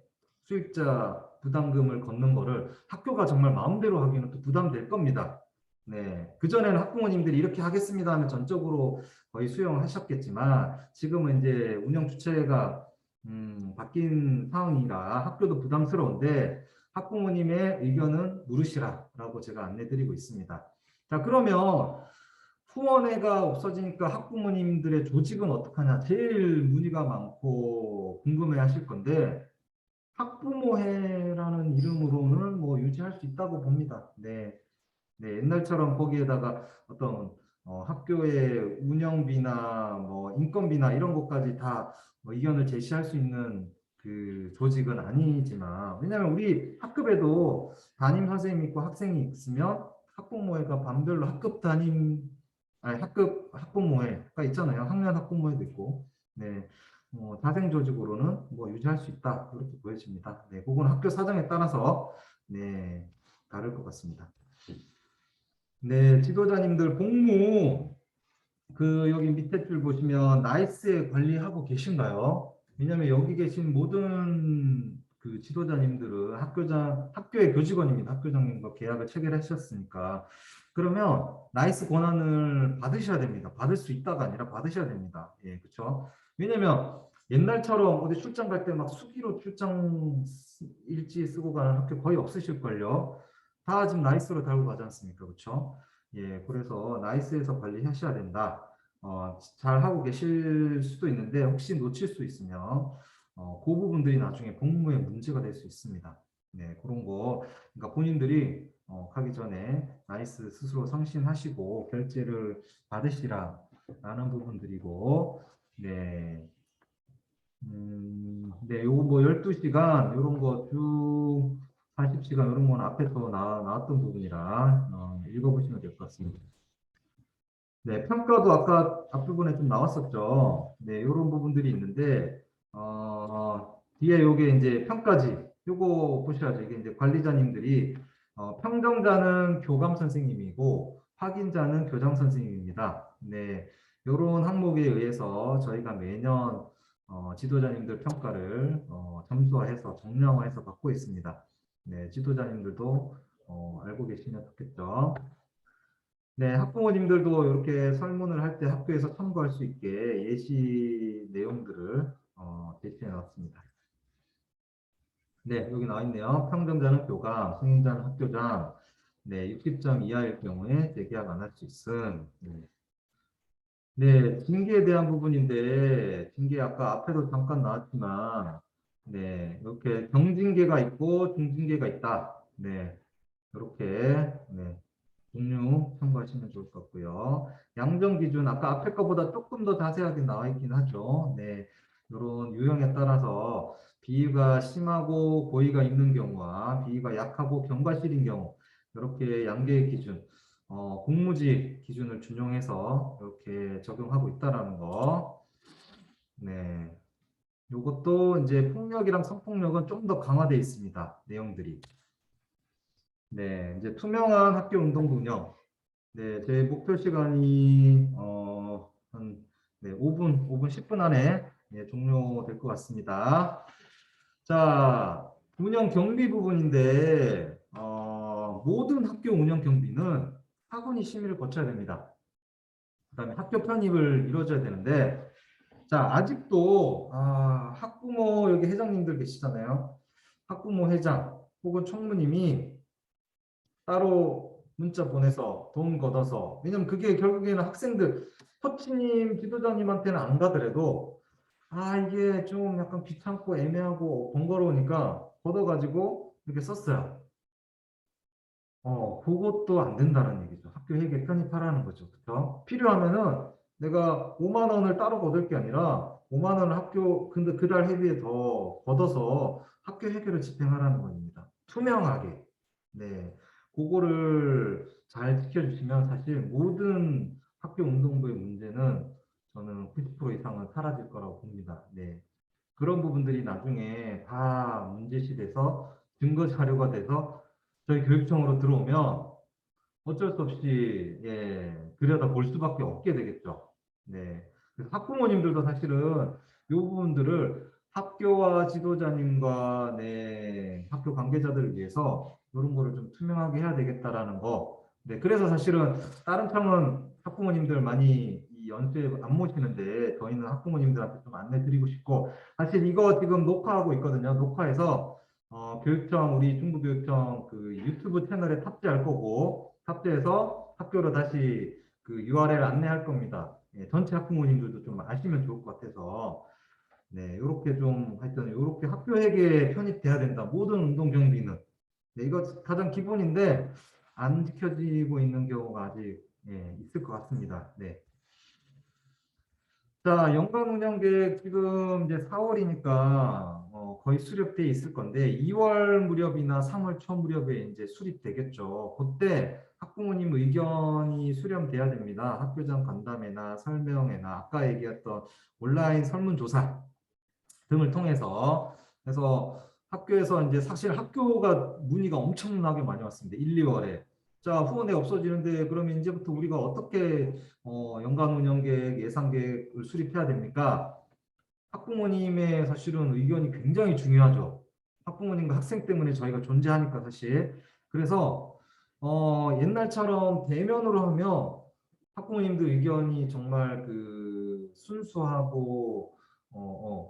수익자 부담금을 걷는 거를 학교가 정말 마음대로 하기는 또 부담될 겁니다. 네, 그전에는 학부모님들이 이렇게 하겠습니다 하면 전적으로 거의 수용하셨겠지만 지금은 이제 운영 주체가 바뀐 상황이라 학교도 부담스러운데 학부모님의 의견은 물으시라라고 제가 안내드리고 있습니다. 자, 그러면 후원회가 없어지니까 학부모님들의 조직은 어떡하냐? 제일 문의가 많고 궁금해 하실 건데 학부모회라는 이름으로는 뭐 유지할 수 있다고 봅니다. 네, 네, 옛날처럼 거기에다가 어떤 학교의 운영비나 뭐 인건비나 이런 것까지 다뭐 의견을 제시할 수 있는 그 조직은 아니지만 왜냐하면 우리 학급에도 담임 선생님이 있고 학생이 있으면 학부모회가 반별로 학급 담임 아니 학급 학부모회가 있잖아요. 학년 학부모회도 있고 네. 자생 조직으로는 뭐 유지할 수 있다 이렇게 보여집니다. 네, 그건 학교 사정에 따라서 네 다를 것 같습니다. 네, 지도자님들 복무 그 여기 밑에 줄 보시면 나이스에 관리하고 계신가요? 왜냐하면 여기 계신 모든 그 지도자님들은 학교의 교직원입니다. 학교장님과 계약을 체결하셨으니까 그러면 나이스 권한을 받으셔야 됩니다. 받을 수 있다가 아니라 받으셔야 됩니다. 예, 그렇죠. 왜냐면 옛날처럼 어디 출장 갈 때 막 수기로 출장 일지 쓰고 가는 학교 거의 없으실걸요. 다 지금 나이스로 달고 가지 않습니까? 그렇죠? 예, 그래서 나이스에서 관리하셔야 된다. 잘 하고 계실 수도 있는데 혹시 놓칠 수 있으면 그 부분들이 나중에 복무에 문제가 될 수 있습니다. 네, 그런 거 그러니까 본인들이 가기 전에 나이스 스스로 성신하시고 결제를 받으시라라는 부분들이고 네. 네, 요거 뭐 12시간 이런 거 주 40시간 이런 건 앞에서 나왔던 부분이라 읽어보시면 될 것 같습니다. 네, 평가도 아까 앞부분에 좀 나왔었죠. 네, 이런 부분들이 있는데 뒤에 요게 이제 평가지 요거 보셔야죠. 이게 이제 관리자님들이 평정자는 교감 선생님이고 확인자는 교장 선생님입니다. 네, 이런 항목에 의해서 저희가 매년 지도자님들 평가를 점수화해서 정량화해서 받고 있습니다. 네, 지도자님들도 알고 계시면 좋겠죠. 네, 학부모님들도 이렇게 설문을 할 때 학교에서 참고할 수 있게 예시 내용들을 제시해 놨습니다. 네, 여기 나와 있네요. 평등자는 교감, 승인자는 학교장. 네, 60점 이하일 경우에 재계약 안 할 수 있음. 네, 징계에 대한 부분인데, 징계 아까 앞에도 잠깐 나왔지만, 네, 이렇게 경징계가 있고 중징계가 있다. 네, 이렇게, 네, 종류 참고하시면 좋을 것 같고요. 양정 기준, 아까 앞에 거보다 조금 더 자세하게 나와 있긴 하죠. 네, 이런 유형에 따라서 비위가 심하고 고의가 있는 경우와 비위가 약하고 경과실인 경우, 이렇게 양계의 기준, 공무직 기준을 준용해서 이렇게 적용하고 있다라는 거. 네, 요것도 이제 폭력이랑 성폭력은 좀 더 강화되어 있습니다. 내용들이. 네, 이제 투명한 학교 운동부 운영. 네, 제 목표 시간이 한 5분 10분 안에 종료될 것 같습니다. 자, 운영 경비 부분인데 모든 학교 운영 경비는 학원이 심의를 거쳐야 됩니다. 그다음에 학교 편입을 이루어져야 되는데, 자, 아직도 학부모 여기 회장님들 계시잖아요. 학부모 회장 혹은 총무님이 따로 문자 보내서 돈 걷어서, 왜냐면 그게 결국에는 학생들 코치님 지도자님한테는 안 가더라도 이게 좀 약간 귀찮고 애매하고 번거로우니까 걷어가지고 이렇게 썼어요. 그것도 안 된다는 얘기죠. 학교 회계 편입하라는 거죠. 그렇죠? 필요하면은 내가 5만 원을 따로 걷을 게 아니라 5만 원을 근데 그달 회비에 더 걷어서 학교 회계를 집행하라는 겁니다. 투명하게. 네. 그거를 잘 지켜주시면 사실 모든 학교 운동부의 문제는 저는 90% 이상은 사라질 거라고 봅니다. 네. 그런 부분들이 나중에 다 문제시돼서 증거 자료가 돼서 저희 교육청으로 들어오면 어쩔 수 없이 들여다 볼 수밖에 없게 되겠죠. 네. 그래서 학부모님들도 사실은 이 부분들을 학교와 지도자님과 학교 관계자들을 위해서 이런 거를 좀 투명하게 해야 되겠다라는 거. 네. 그래서 사실은 다른 평은 학부모님들 많이 이 연수에 안 모시는데 저희는 학부모님들한테 좀 안내 드리고 싶고, 사실 이거 지금 녹화하고 있거든요. 녹화해서 교육청, 우리 중부교육청 그 유튜브 채널에 탑재할 거고, 탑재해서 학교로 다시 그 URL 안내할 겁니다. 전체 학부모님들도 좀 아시면 좋을 것 같아서, 네, 이렇게 좀 하여튼 이렇게 학교 회계에 편입돼야 된다. 모든 운동 경비는. 네, 이거 가장 기본인데 안 지켜지고 있는 경우가 아직 있을 것 같습니다. 네. 자, 연간 운영 계획 지금 이제 4월이니까 거의 수립돼 있을 건데 2월 무렵이나 3월 초 무렵에 이제 수립되겠죠. 그때 학부모님 의견이 수렴돼야 됩니다. 학교장 간담회나 설명회나 아까 얘기했던 온라인 설문조사 등을 통해서. 그래서 학교에서 이제 사실 학교가 문의가 엄청나게 많이 왔습니다. 1, 2월에. 자, 후원회 없어지는데 그러면 이제부터 우리가 어떻게 연간 운영 계획, 예산 계획을 수립해야 됩니까? 학부모님의 사실은 의견이 굉장히 중요하죠. 학부모님과 학생 때문에 저희가 존재하니까 사실. 그래서 옛날처럼 대면으로 하면 학부모님들 의견이 정말 그 순수하고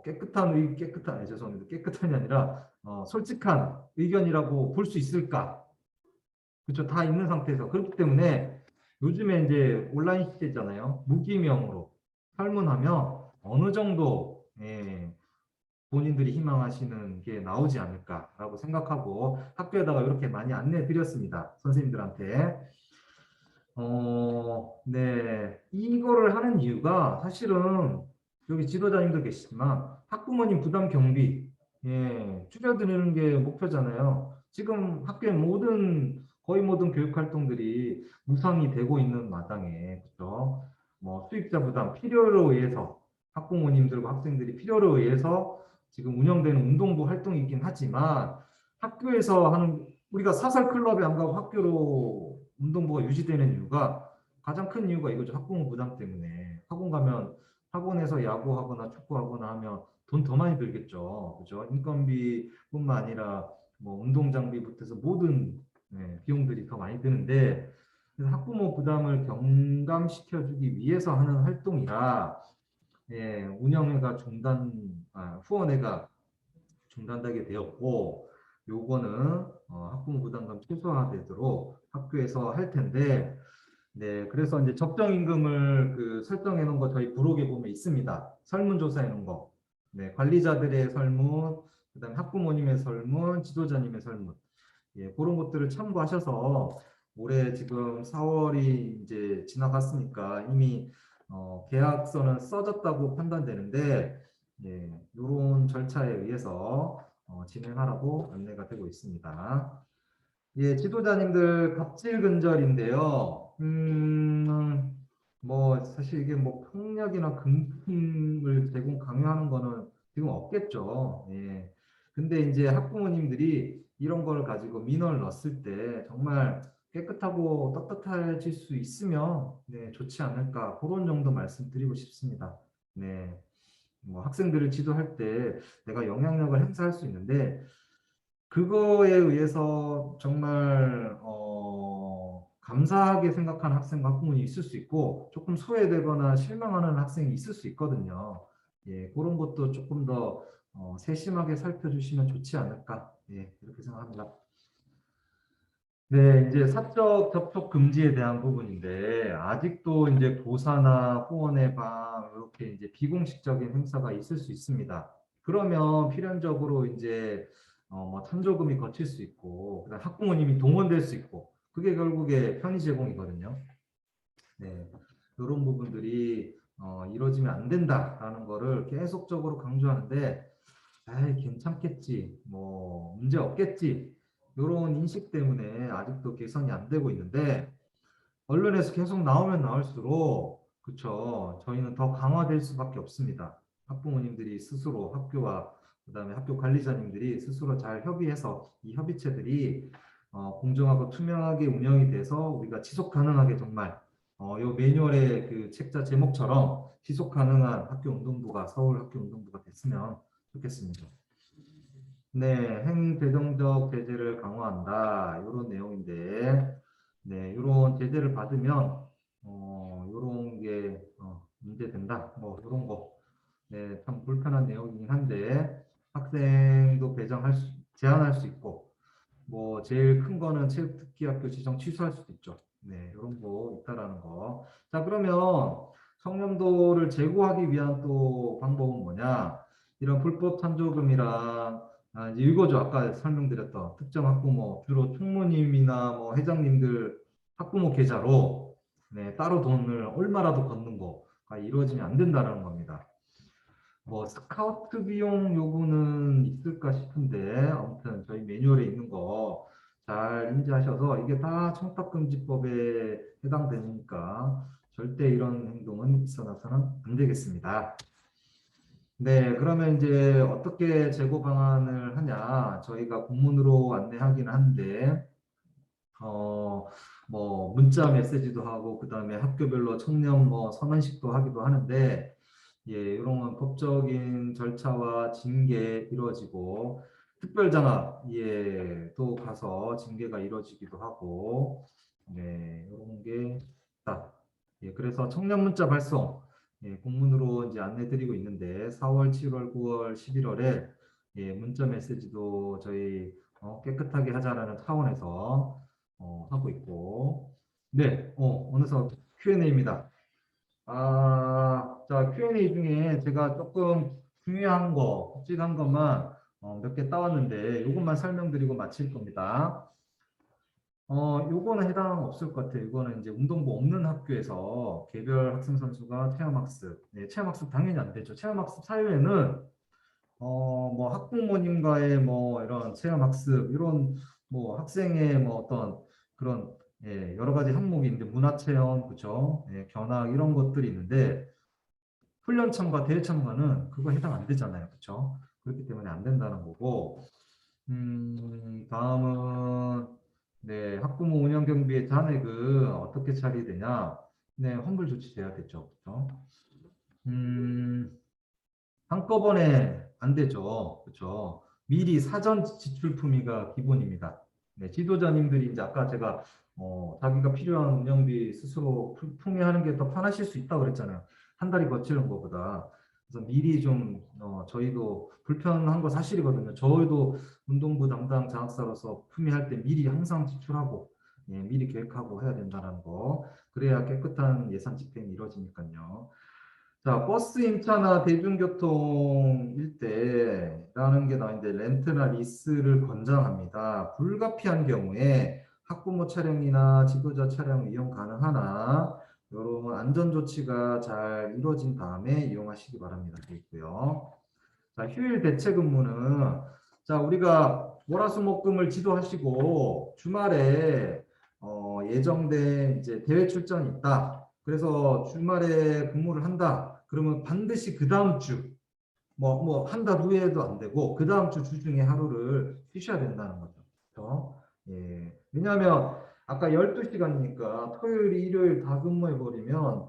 죄송합니다. 깨끗한이 아니라 솔직한 의견이라고 볼 수 있을까? 그렇죠. 다 있는 상태에서. 그렇기 때문에 요즘에 이제 온라인 시대잖아요. 무기명으로 설문하면 어느 정도 본인들이 희망하시는 게 나오지 않을까라고 생각하고 학교에다가 이렇게 많이 안내 드렸습니다. 선생님들한테. 네. 이거를 하는 이유가 사실은 여기 지도자님도 계시지만 학부모님 부담 경비 줄여드리는 게 목표잖아요. 지금 학교의 거의 모든 교육 활동들이 무상이 되고 있는 마당에, 그렇죠? 뭐 수익자 부담 필요로 의해서 학부모님들과 학생들이 필요로 의해서 지금 운영되는 운동부 활동이긴 하지만 학교에서 하는, 우리가 사설 클럽에 안 가고 학교로 운동부가 유지되는 이유가 가장 큰 이유가 이거죠. 학부모 부담 때문에. 학원 가면 학원에서 야구하거나 축구하거나 하면 돈 더 많이 들겠죠. 그죠? 인건비뿐만 아니라 뭐 운동 장비부터 해서 모든 비용들이 더 많이 드는데, 그래서 학부모 부담을 경감시켜주기 위해서 하는 활동이라 운영회가 후원회가 중단되게 되었고, 요거는 학부모 부담금 최소화되도록 학교에서 할 텐데, 네, 그래서 이제 적정 임금을 설정해 놓은 거 저희 부록에 보면 있습니다. 설문조사해 놓은 거. 네, 관리자들의 설문, 그다음에 학부모님의 설문, 지도자님의 설문. 예, 그런 것들을 참고하셔서 올해 지금 4월이 이제 지나갔으니까 이미 계약서는 써졌다고 판단되는데, 예, 이런 절차에 의해서 진행하라고 안내가 되고 있습니다. 예, 지도자님들 갑질 근절인데요. 뭐 사실 이게 뭐 폭력이나 금품을 제공 강요하는 거는 지금 없겠죠. 예. 근데 이제 학부모님들이 이런 걸 가지고 민원을 넣었을 때 정말 깨끗하고 떳떳해질 수 있으면 네, 좋지 않을까, 그런 정도 말씀드리고 싶습니다. 네. 뭐 학생들을 지도할 때 내가 영향력을 행사할 수 있는데, 그거에 의해서 정말 감사하게 생각하는 학생과 학부모님이 있을 수 있고, 조금 소외되거나 실망하는 학생이 있을 수 있거든요. 예, 그런 것도 조금 더 세심하게 살펴주시면 좋지 않을까, 예, 이렇게 생각합니다. 네, 이제 사적 접촉 금지에 대한 부분인데, 아직도 이제 교사나 후원의 방 이렇게 이제 비공식적인 행사가 있을 수 있습니다. 그러면 필연적으로 이제 뭐 찬조금이 거칠 수 있고, 그다음 학부모님이 동원될 수 있고, 그게 결국에 편의 제공이거든요. 네, 이런 부분들이 이루어지면 안 된다라는 거를 계속적으로 강조하는데, 아이, 괜찮겠지, 뭐 문제 없겠지, 이런 인식 때문에 아직도 개선이 안 되고 있는데, 언론에서 계속 나오면 나올수록, 그쵸, 저희는 더 강화될 수밖에 없습니다. 학부모님들이 스스로, 학교와 그다음에 학교 관리자님들이 스스로 잘 협의해서 이 협의체들이 공정하고 투명하게 운영이 돼서 우리가 지속 가능하게 정말 요 매뉴얼의 그 책자 제목처럼 지속 가능한 학교 운동부가, 서울 학교 운동부가 됐으면 좋겠습니다. 네, 행재정적 제재를 강화한다, 이런 내용인데, 네, 이런 제재를 받으면 이런 게 문제된다, 뭐 이런 거, 네, 참 불편한 내용이긴 한데, 학생도 제한할 수 있고, 뭐 제일 큰 거는 체육특기학교 지정 취소할 수도 있죠. 네, 이런 거 있다라는 거. 자, 그러면 성년도를 제고하기 위한 또 방법은 뭐냐? 이런 불법 찬조금이랑 이제 이거죠. 아까 설명드렸던 특정 학부모, 주로 총무님이나 뭐 회장님들 학부모 계좌로 따로 돈을 얼마라도 걷는 거가 이루어지면 안 된다는 겁니다. 뭐 스카우트 비용 요구는 있을까 싶은데, 아무튼 저희 매뉴얼에 있는 거 잘 인지하셔서, 이게 다 청탁금지법에 해당되니까 절대 이런 행동은 있어서는 안 되겠습니다. 네, 그러면 이제 어떻게 재고 방안을 하냐, 저희가 공문으로 안내하긴 한데, 뭐 문자 메시지도 하고, 그 다음에 학교별로 청년 뭐 선언식도 하기도 하는데, 예, 이런 법적인 절차와 징계 이루어지고, 특별장학, 예, 또 가서 징계가 이루어지기도 하고, 네, 이런 게 있다. 예, 그래서 청년 문자 발송, 예, 공문으로 이제 안내드리고 있는데, 4월, 7월, 9월, 11월에 예, 문자 메시지도 저희 깨끗하게 하자라는 차원에서 하고 있고, 네, 어느덧 Q&A입니다. 자, Q&A 중에 제가 조금 중요한 거, 굵직한 것만 몇 개 따왔는데, 이것만 설명드리고 마칠 겁니다. 요거는 해당 없을 것 같아요. 이거는 이제 운동부 없는 학교에서 개별 학생 선수가 체험학습, 네, 체험학습 당연히 안 되죠. 체험학습 사유에는 뭐 학부모님과의 뭐 이런 체험학습, 이런 뭐 학생의 뭐 어떤 그런 여러 가지 항목이 있는데, 문화체험, 그죠? 견학 이런 것들이 있는데, 훈련 참가, 대회 참가는 그거 해당 안 되잖아요, 그렇죠? 그렇기 때문에 안 된다는 거고, 다음은 네, 학부모 운영 경비의 잔액은 어떻게 처리되냐? 네, 환불 조치 돼야겠죠. 그렇죠? 한꺼번에 안 되죠. 그렇죠? 미리 사전 지출 품위가 기본입니다. 네, 지도자님들이 이제 아까 제가 자기가 필요한 운영비 스스로 품위하는 게 더 편하실 수 있다고 그랬잖아요. 한 달이 거치는 것보다. 그래서 미리 좀 저희도 불편한 거 사실이거든요. 저희도 운동부 담당 장학사로서 품위할 때 미리 항상 지출하고 미리 계획하고 해야 된다는 거. 그래야 깨끗한 예산 집행이 이루어지니까요. 자, 버스 임차나 대중교통 일대라는 게 나오는데 렌트나 리스를 권장합니다. 불가피한 경우에 학부모 차량이나 지도자 차량 이용 가능하나 이런 안전 조치가 잘 이루어진 다음에 이용하시기 바랍니다. 되어 있고요. 자, 휴일 대체 근무는 자, 우리가 월화수목금을 지도하시고 주말에 예정된 이제 대회 출전이 있다. 그래서 주말에 근무를 한다. 그러면 반드시 그 다음 주, 한 달 후에도 안 되고, 그 다음 주 주중에 하루를 쉬셔야 된다는 거죠. 그렇죠? 예. 왜냐하면, 아까 12시간이니까 토요일, 일요일 다 근무해버리면,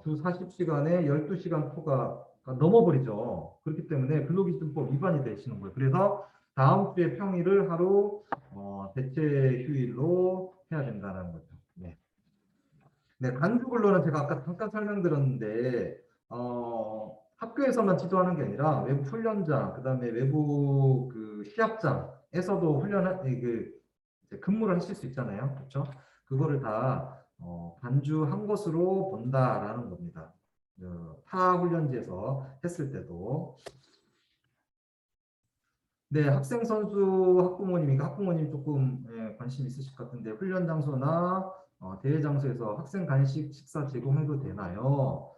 주 40시간에 12시간 토가 넘어버리죠. 그렇기 때문에 근로기준법 위반이 되시는 거예요. 그래서 다음 주에 평일을 하루, 대체 휴일로 해야 된다는 거죠. 네. 네, 간주 근로는 제가 아까 잠깐 설명드렸는데 학교에서만 지도하는 게 아니라 외부 훈련장, 그다음에 외부 그 시합장에서도 이제 근무를 하실 수 있잖아요, 그렇죠? 그거를 다 간주한 것으로 본다라는 겁니다. 타 훈련지에서 했을 때도. 네, 학생, 선수, 학부모님이 학부모님 조금 관심 있으실 것 같은데 훈련 장소나 대회 장소에서 학생 간식 식사 제공해도 되나요?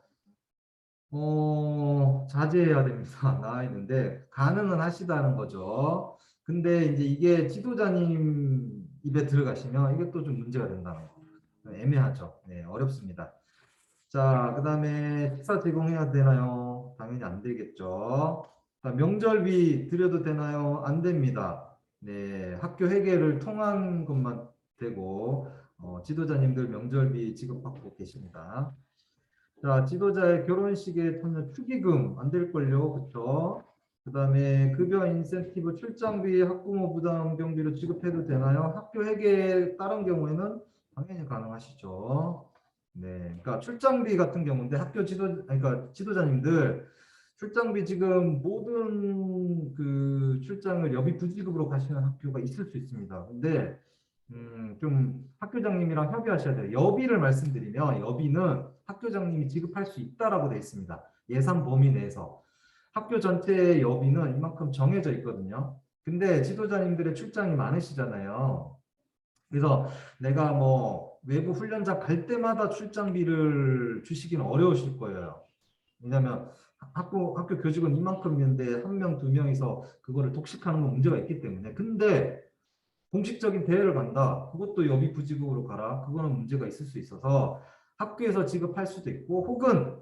자제해야 됩니다. 나와 있는데 가능은 하시다는 거죠. 근데 이제 이게 지도자님 입에 들어가시면 이게 또 좀 문제가 된다는 거. 애매하죠. 네, 어렵습니다. 자, 그 다음에 식사 제공해야 되나요? 당연히 안 되겠죠. 자, 명절비 드려도 되나요? 안 됩니다. 네, 학교 회계를 통한 것만 되고 지도자님들 명절비 지급받고 계십니다. 자, 지도자의 결혼식에 참여 축의금 안 될걸요, 그쵸? 그 다음에 급여 인센티브 출장비 학부모 부담 경비로 지급해도 되나요? 학교 회계에 따른 경우에는 당연히 가능하시죠. 네, 그러니까 출장비 같은 경우인데 그러니까 지도자님들 출장비 지금 모든 그 출장을 여비 부지급으로 가시는 학교가 있을 수 있습니다. 근데 좀 학교장님이랑 협의하셔야 돼요. 여비를 말씀드리면 여비는 학교장님이 지급할 수 있다라고 되어 있습니다. 예산 범위 내에서. 학교 전체의 여비는 이만큼 정해져 있거든요. 근데 지도자님들의 출장이 많으시잖아요. 그래서 내가 외부 훈련장 갈 때마다 출장비를 주시기는 어려우실 거예요. 왜냐하면 학교 교직원 이만큼인데 한 명, 두 명이서 그거를 독식하는 건 문제가 있기 때문에. 근데 공식적인 대회를 간다. 그것도 여비 부지급으로 가라. 그거는 문제가 있을 수 있어서 학교에서 지급할 수도 있고 혹은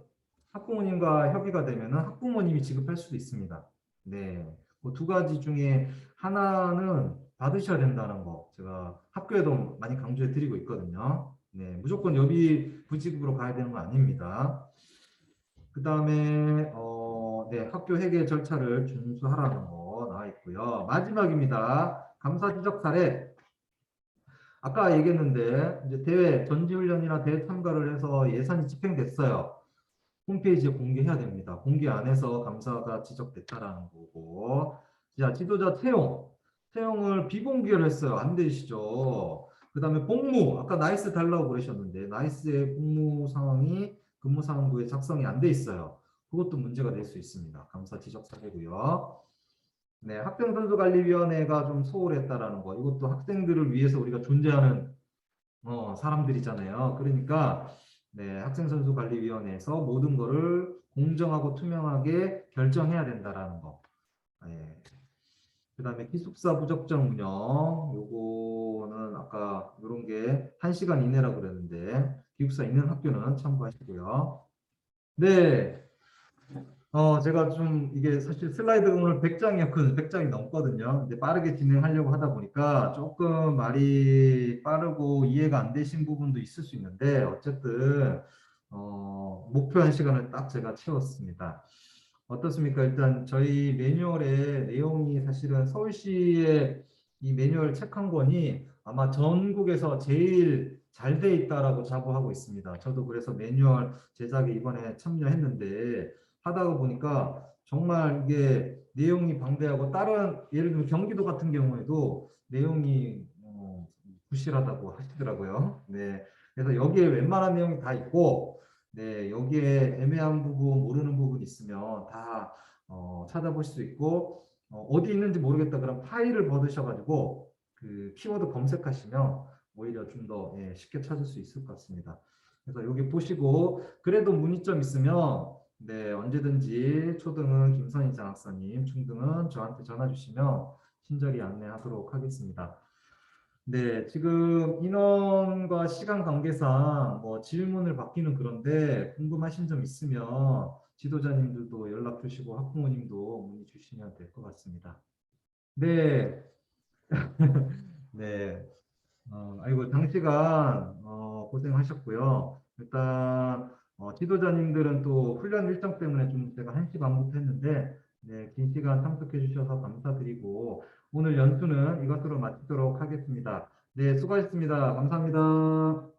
학부모님과 협의가 되면은 학부모님이 지급할 수도 있습니다. 네. 그 두 가지 중에 하나는 받으셔야 된다는 거 제가 학교에도 많이 강조해 드리고 있거든요. 네. 무조건 여비 부지급으로 가야 되는 건 아닙니다. 그 다음에 네, 학교 회계 절차를 준수하라는 거 나와 있고요. 마지막입니다. 감사 지적 사례. 아까 얘기했는데 이제 대회 전지훈련이나 대회 참가를 해서 예산이 집행됐어요. 홈페이지에 공개해야 됩니다. 공개 안 해서 감사가 지적됐다라는 거고. 자, 지도자 채용을 비공개로 했어요. 안 되시죠. 그 다음에 복무, 아까 나이스 달라고 그러셨는데 나이스의 복무 상황이 근무상황부에 작성이 안 돼 있어요. 그것도 문제가 될 수 있습니다. 감사 지적 사례고요. 네, 학생선수관리위원회가 좀 소홀했다라는 거. 이것도 학생들을 위해서 우리가 존재하는 사람들이잖아요. 그러니까 네, 학생선수관리위원회에서 모든 거를 공정하고 투명하게 결정해야 된다라는 거. 네. 그 다음에 기숙사 부적정 운영. 요거는 아까 이런 게 1시간 이내라고 그랬는데 기숙사 있는 학교는 참고하시고요. 네. 제가 좀 이게 사실 슬라이드가 오늘 100장이었거든요. 100장이 넘거든요. 근데 빠르게 진행하려고 하다 보니까 조금 말이 빠르고 이해가 안 되신 부분도 있을 수 있는데 어쨌든 목표한 시간을 딱 제가 채웠습니다. 어떻습니까? 일단 저희 매뉴얼의 내용이 사실은 서울시의 이 매뉴얼 책 한 권이 아마 전국에서 제일 잘 돼 있다라고 자부하고 있습니다. 저도 그래서 매뉴얼 제작에 이번에 참여했는데 하다 보니까 정말 이게 내용이 방대하고 다른 예를 들면 경기도 같은 경우에도 내용이 부실하다고 하시더라고요. 네, 그래서 여기에 웬만한 내용이 다 있고, 네, 여기에 애매한 부분 모르는 부분 있으면 다 찾아보실 수 있고 어디 있는지 모르겠다 그럼 파일을 받으셔가지고 그 키워드 검색하시면 오히려 좀 더 쉽게 찾을 수 있을 것 같습니다. 그래서 여기 보시고 그래도 문의점 있으면 네, 언제든지 초등은 김선희 장학사님, 중등은 저한테 전화 주시면 친절히 안내하도록 하겠습니다. 네, 지금 인원과 시간 관계상 뭐 질문을 받기는 그런데 궁금하신 점 있으면 지도자님들도 연락 주시고 학부모님도 문의 주시면 될 것 같습니다. 네, 네. 아이고, 장시간 고생하셨고요. 일단 지도자님들은 또 훈련 일정 때문에 좀 제가 1시 반부터 했는데 네, 긴 시간 참석해 주셔서 감사드리고 오늘 연수는 이것으로 마치도록 하겠습니다. 네, 수고하셨습니다. 감사합니다.